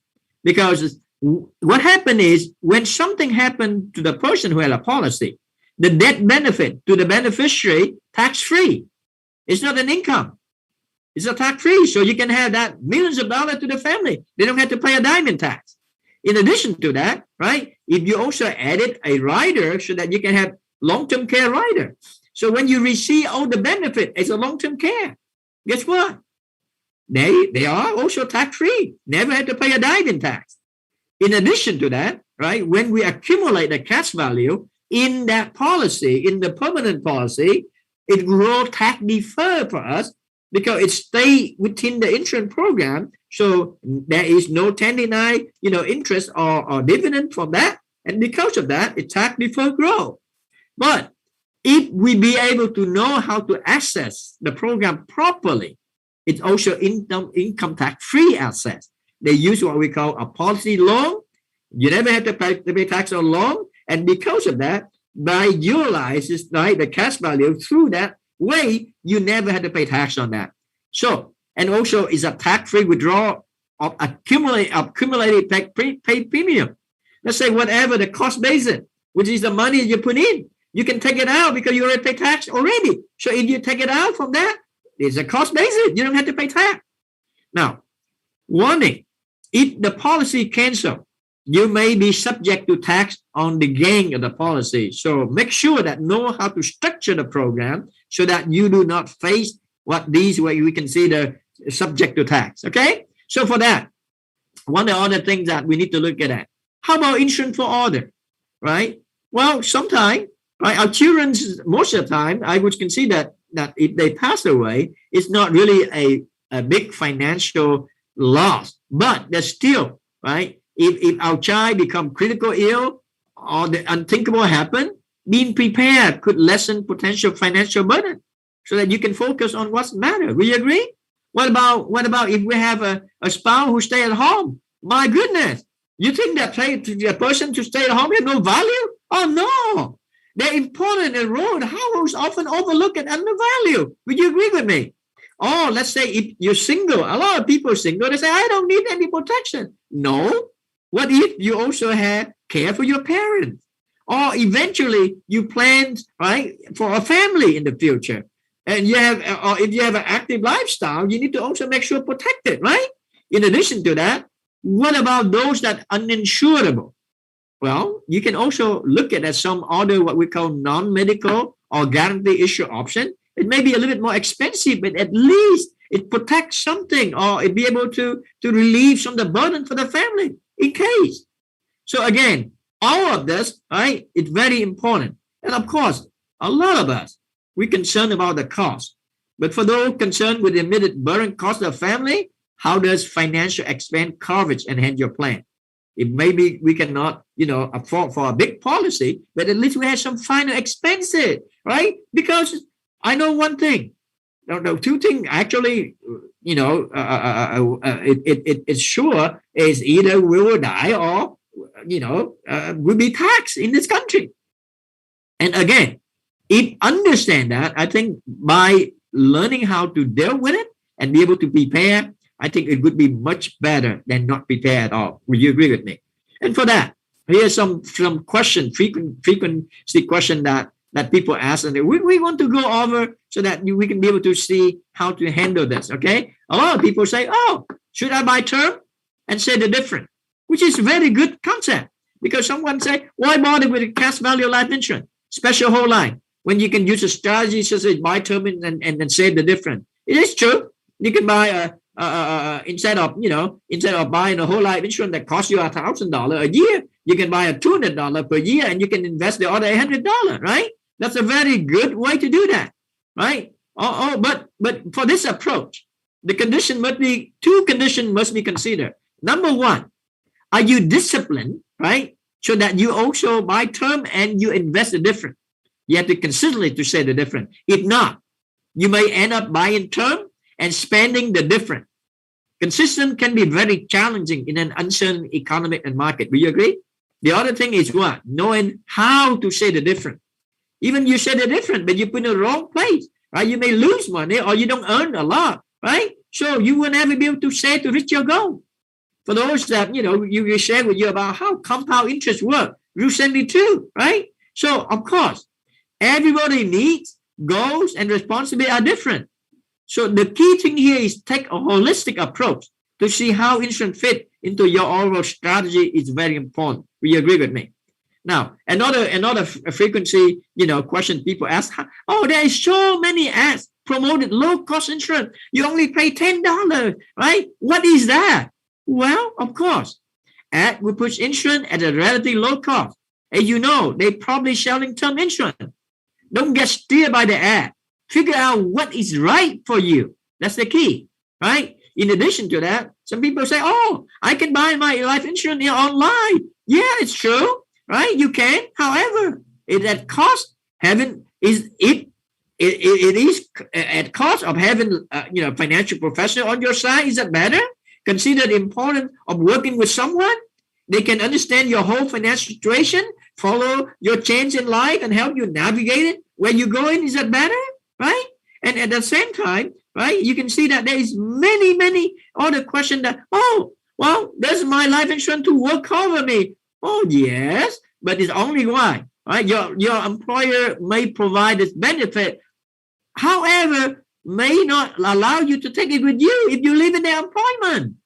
Because what happened is when something happened to the person who had a policy, the death benefit to the beneficiary tax-free. It's not an income. It's a tax-free. So you can have that millions of dollars to the family. They don't have to pay a dime in tax. In addition to that, right, if you also added a rider so that you can have long-term care rider. So when you receive all the benefit as a long-term care, guess what? They are also tax-free. Never have to pay a dime in tax. In addition to that, right, when we accumulate the cash value in that policy, in the permanent policy, it will tax deferred for us because it stays within the insurance program. So there is no 1099, interest or dividend from that. And because of that, it tax deferred growth. But if we be able to know how to access the program properly, it's also income tax-free assets. They use what we call a policy loan. You never have to pay tax on loan. And because of that, by utilizing the cash value through that way, you never have to pay tax on that. So, and also is a tax-free withdrawal of accumulated pay premium. let's say whatever the cost basis, which is the money you put in, you can take it out because you already pay tax already. So if you take it out from that, it's a cost basis. You don't have to pay tax. Now, warning, if the policy cancel, you may be subject to tax on the gain of the policy. So make sure that know how to structure the program so that you do not face what we consider subject to tax. Okay? So for that, one of the other things that we need to look at, how about insurance for order, right? Well, sometimes, right, our children, most of the time, I would consider that if they pass away, it's not really a big financial loss, but there's still, right, if our child become critical ill or the unthinkable happen, being prepared could lessen potential financial burden so that you can focus on what's matter. Will you agree? What about if we have a spouse who stay at home? My goodness, you think that the person to stay at home has no value? Oh no, they're important in road. Households often overlooked and undervalued. Would you agree with me? Or let's say if you're single, a lot of people are single, they say, I don't need any protection. No. What if you also have care for your parents? Or eventually you plan, right, for a family in the future. And or if you have an active lifestyle, you need to also make sure protected, right? In addition to that, what about those that are uninsurable? Well, you can also look at some other what we call non-medical or guarantee issue option. It may be a little bit more expensive, but at least it protects something or it be able to relieve some of the burden for the family in case. So again, all of this, right, it's very important. And of course, a lot of us, we're concerned about the cost. But for those concerned with the immediate burden cost of family, how does financial expense coverage enhance your plan? It maybe we cannot, afford for a big policy, but at least we have some final expenses, right? Because I know one thing, no, two things actually, it's sure is either we will die or, we'll be taxed in this country. And again, if understand that, I think by learning how to deal with it and be able to prepare, I think it would be much better than not prepare at all. Will you agree with me? And for that, here's some question, frequency question that people ask, and we want to go over so that we can be able to see how to handle this. Okay, a lot of people say, "Oh, should I buy term?" and say the difference, which is a very good concept because someone say, "Why bother with the cash value life insurance, special whole life, when you can use a strategy such as buy term and save the difference?" It is true. You can buy instead of buying a whole life insurance that costs you $1,000 a year, you can buy a $200 per year and you can invest the other $800, right? That's a very good way to do that, right? But for this approach, two conditions must be considered. Number one, are you disciplined, right? So that you also buy term and you invest the difference. You have to consistently to say the difference. If not, you may end up buying term and spending the difference. Consistent can be very challenging in an uncertain economic and market. Will you agree? The other thing is what? Knowing how to say the difference. Even you say the difference, but you put in the wrong place, right? You may lose money or you don't earn a lot, right? So you will never be able to say to reach your goal. For those that, you share with you about how compound interest work, Rule 72, right? So, of course, everybody needs, goals, and responsibility are different. So the key thing here is take a holistic approach to see how insurance fit into your overall strategy is very important. Will you agree with me? Now, another frequency, question people ask, there is so many ads promoted low-cost insurance. You only pay $10, right? What is that? Well, of course, ad will push insurance at a relatively low cost. And they probably selling term insurance. Don't get steered by the ad. Figure out what is right for you. That's the key, right? In addition to that, some people say, I can buy my life insurance online. Yeah, it's true, right? You can. However, it at cost it is at cost of having financial professional on your side. Is that better? Consider the importance of working with someone. They can understand your whole financial situation, follow your change in life, and help you navigate it. Where you're going, is that better? Right? And at the same time, right, you can see that there is many other questions that, does my life insurance to work cover me? Oh, yes, but it's only one, right? Your employer may provide this benefit, however, may not allow you to take it with you if you leave in their employment.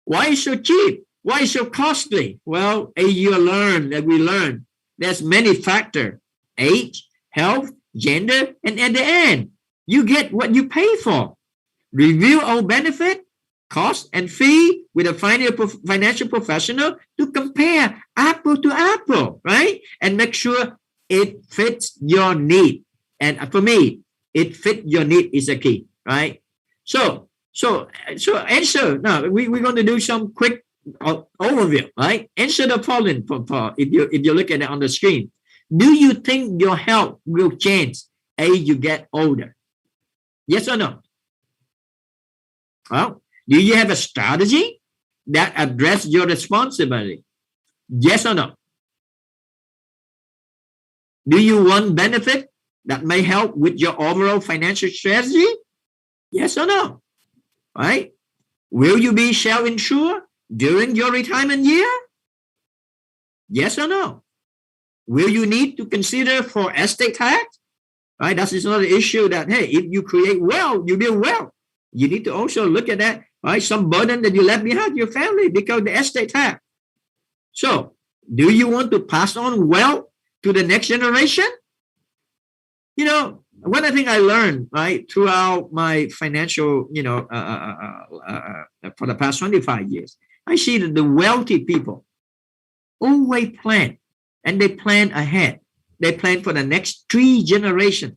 Why is so cheap? Why is so costly? Well, as we learn, there's many factors: age, health, gender, and at the end, you get what you pay for. Review our benefit, cost, and fee with a financial professional to compare apple to apple, right? And make sure it fits your need. And for me, it fit your need is a key, right? So answer. Now we're going to do some quick overview, right? Answer the following if you look at it on the screen. Do you think your health will change as you get older? Yes or no? Well, do you have a strategy that address your responsibility? Yes or no? Do you want benefit that may help with your overall financial strategy? Yes or no? Right? Will you be self-insured during your retirement year? Yes or no? Will you need to consider for estate tax? Right? That is another issue that, hey, if you create wealth, you build wealth. You need to also look at that, right? Some burden that you left behind your family because of the estate tax. So, do you want to pass on wealth to the next generation? You know, one thing I learned, right, throughout my financial, for the past 25 years, I see that the wealthy people always plan, and they plan ahead. They plan for the next 3 generations.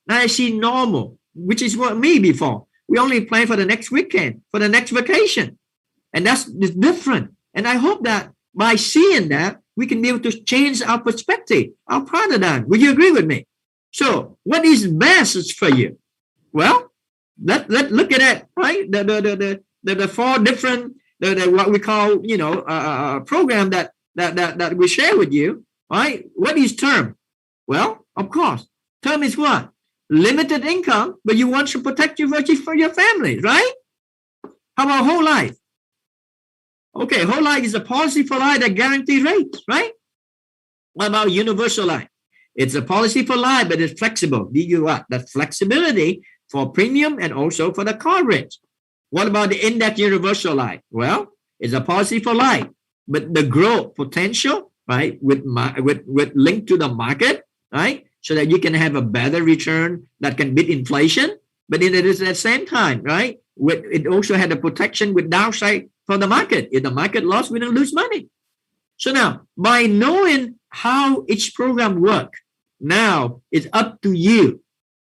Now I see normal, which is what me before. We only plan for the next weekend, for the next vacation. And that's different. And I hope that by seeing that, we can be able to change our perspective, our paradigm. Would you agree with me? So what is best for you? Well, let's look at that, right? The 4 different, what we call, program that we share with you, right? What is term? Well, of course, term is what? Limited income, but you want to protect you for your family, right? How about whole life? Okay, whole life is a policy for life that guarantees rates, right? What about universal life? It's a policy for life, but it's flexible. Give you what? The flexibility for premium and also for the coverage. What about the index universal life? Well, it's a policy for life, but the growth potential, right, with link to the market, right, so that you can have a better return that can beat inflation. But it is at the same time, right, it also had a protection with downside for the market. If the market lost, we don't lose money. So now, by knowing how each program works, now it's up to you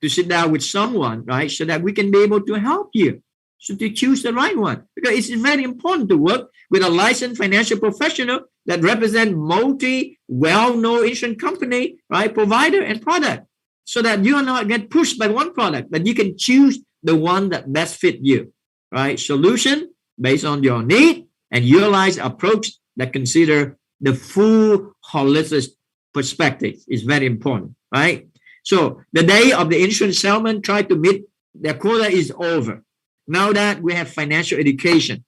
to sit down with someone, right, so that we can be able to help you. So to choose the right one, because it's very important to work with a licensed financial professional that represent multi well-known insurance company, right, provider and product, so that you are not get pushed by one product, but you can choose the one that best fit you, right? Solution based on your need and utilize approach that consider the full holistic perspective is very important, right? So the day of the insurance settlement, try to meet their quota is over. Now that we have financial education,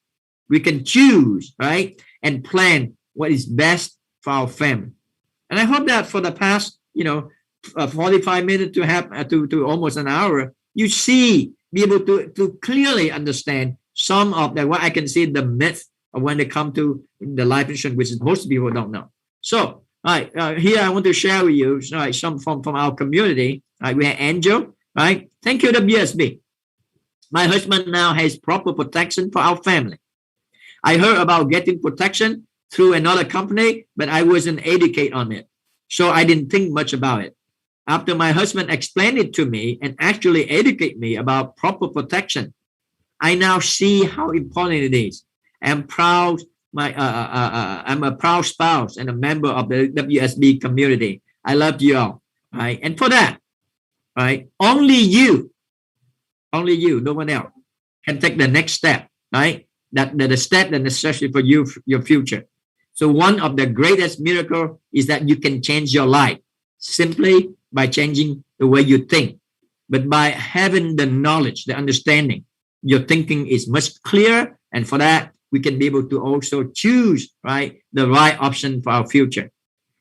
we can choose, right, and plan what is best for our family. And I hope that for the past, 45 minutes to have to almost an hour, you be able to clearly understand some of that, what I can see the myth of when they come to the life insurance, which most people don't know. So, here I want to share with you, right, some from our community. Right, we have Angel, right? Thank you, WSB. My husband now has proper protection for our family. I heard about getting protection through another company, but I wasn't educated on it. So I didn't think much about it. After my husband explained it to me and actually educated me about proper protection, I now see how important it is. I'm proud. I'm a proud spouse and a member of the WSB community. I love you all, right? And for that, right, only you, no one else, can take the next step, right? That the step that necessary for you, your future. So one of the greatest miracles is that you can change your life simply by changing the way you think. But by having the knowledge, the understanding, your thinking is much clearer. And for that, we can be able to also choose, right, the right option for our future.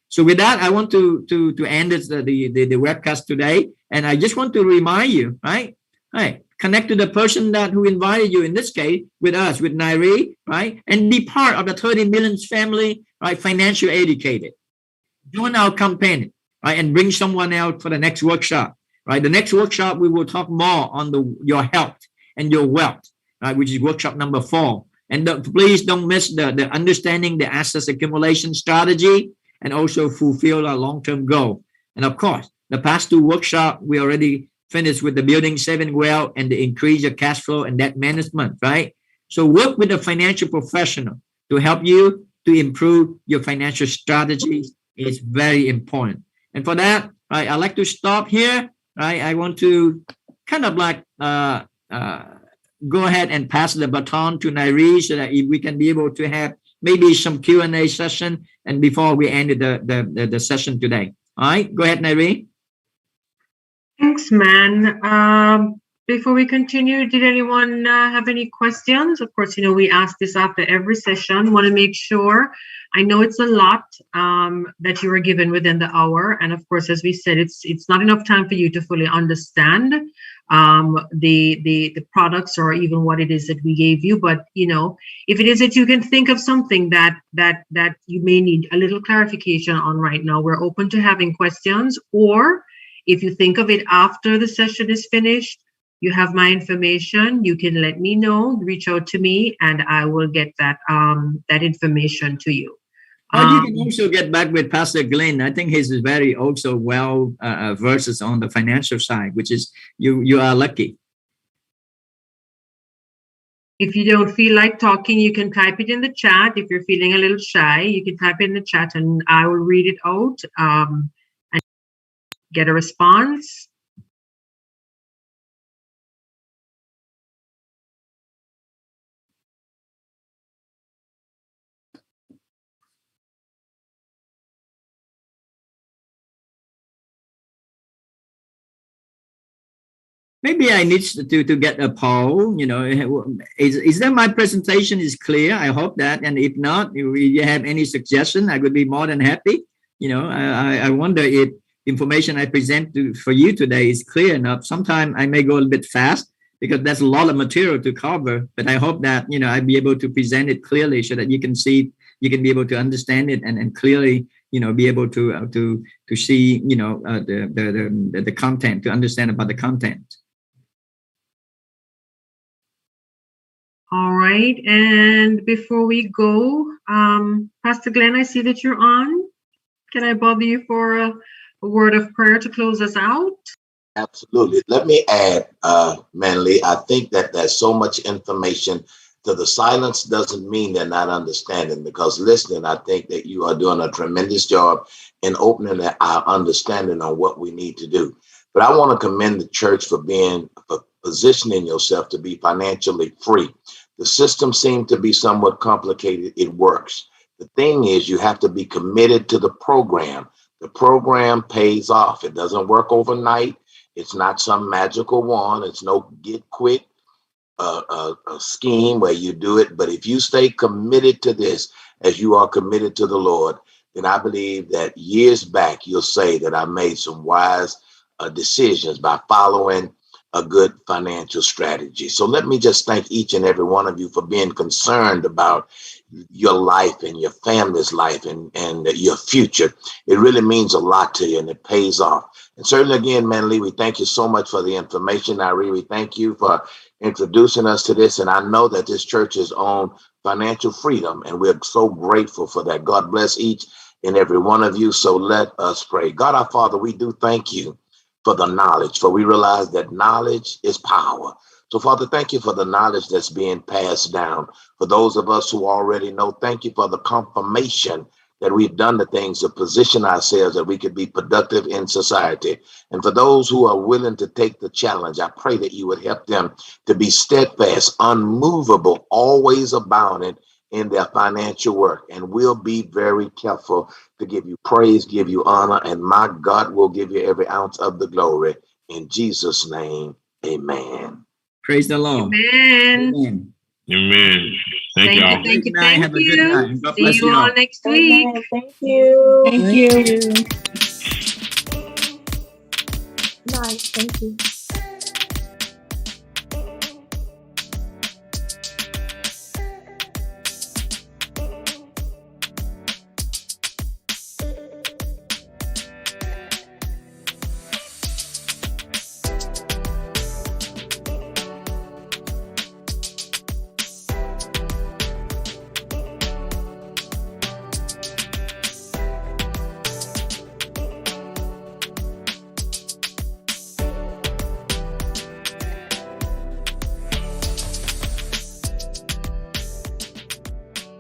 So with that, I want to end this, the webcast today. And I just want to remind you, right? Right. Connect to the person that who invited you, in this case, with us, with Nairi, right? And be part of the 30 Millions family, right? Financially educated. Join our campaign, right? And bring someone out for the next workshop, right? The next workshop, we will talk more on your health and your wealth, right? Which is workshop number 4. And please don't miss the understanding the assets accumulation strategy and also fulfill our long-term goal. And of course, the past 2 workshops, we already finished with the building saving wealth and the increase your cash flow and debt management, right? So work with a financial professional to help you to improve your financial strategies. Is very important. And for that, right, I'd like to stop here, right? I want to kind of like go ahead and pass the baton to Nairi so that we can be able to have maybe some Q&A session and before we end the session today. All right, go ahead, Nairi. Thanks, man. Before we continue, did anyone have any questions? Of course, we ask this after every session. Want to make sure. I know it's a lot that you were given within the hour. And of course, as we said, it's not enough time for you to fully understand the products or even what it is that we gave you. But, if it is that you can think of something that you may need a little clarification on right now, we're open to having questions. Or if you think of it after the session is finished, you have my information. You can let me know, reach out to me, and I will get that information to you. You can also get back with Pastor Glenn. I think he's very also well versed on the financial side, which is you are lucky. If you don't feel like talking, you can type it in the chat. If you're feeling a little shy, you can type it in the chat and I will read it out and get a response. Maybe I need to get a poll, is that my presentation is clear? I hope that. And if not, if you have any suggestion, I would be more than happy. I wonder if information I present for you today is clear enough. Sometimes I may go a little bit fast because there's a lot of material to cover, but I hope that, I'll be able to present it clearly so that you can see, you can be able to understand it and clearly, be able to see, the content, to understand about the content. All right. And before we go, Pastor Glenn, I see that you're on. Can I bother you for a word of prayer to close us out? Absolutely. Let me add, Manley, I think that there's so much information. So the silence doesn't mean they're not understanding, because listening, I think that you are doing a tremendous job in opening our understanding on what we need to do. But I want to commend the church for positioning yourself to be financially free. The system seemed to be somewhat complicated. It works. The thing is, you have to be committed to the program. The program pays off. It doesn't work overnight. It's not some magical wand. It's no get quick a scheme where you do it. But if you stay committed to this as you are committed to the Lord, then I believe that years back, you'll say that I made some wise decisions by following a good financial strategy. So let me just thank each and every one of you for being concerned about your life and your family's life and your future. It really means a lot to you and it pays off. And certainly again, Manley, we thank you so much for the information. I really thank you for introducing us to this. And I know that this church is on financial freedom and we're so grateful for that. God bless each and every one of you. So let us pray. God, our Father, we do thank you for the knowledge, for we realize that knowledge is power. So, Father, thank you for the knowledge that's being passed down. For those of us who already know, thank you for the confirmation that we've done the things to position ourselves that we could be productive in society. And for those who are willing to take the challenge, I pray that you would help them to be steadfast, unmovable, always abounding in their financial work. And we'll be very careful to give you praise, give you honor, and my God will give you every ounce of the glory. In Jesus' name, amen. Praise the Lord. Amen. Amen. Amen. Thank Thank y'all. you, thank you, Good night. thank Have a good you. night. God See bless you you all all. next week. Amen. Thank you. Thank you. Nice. Thank you.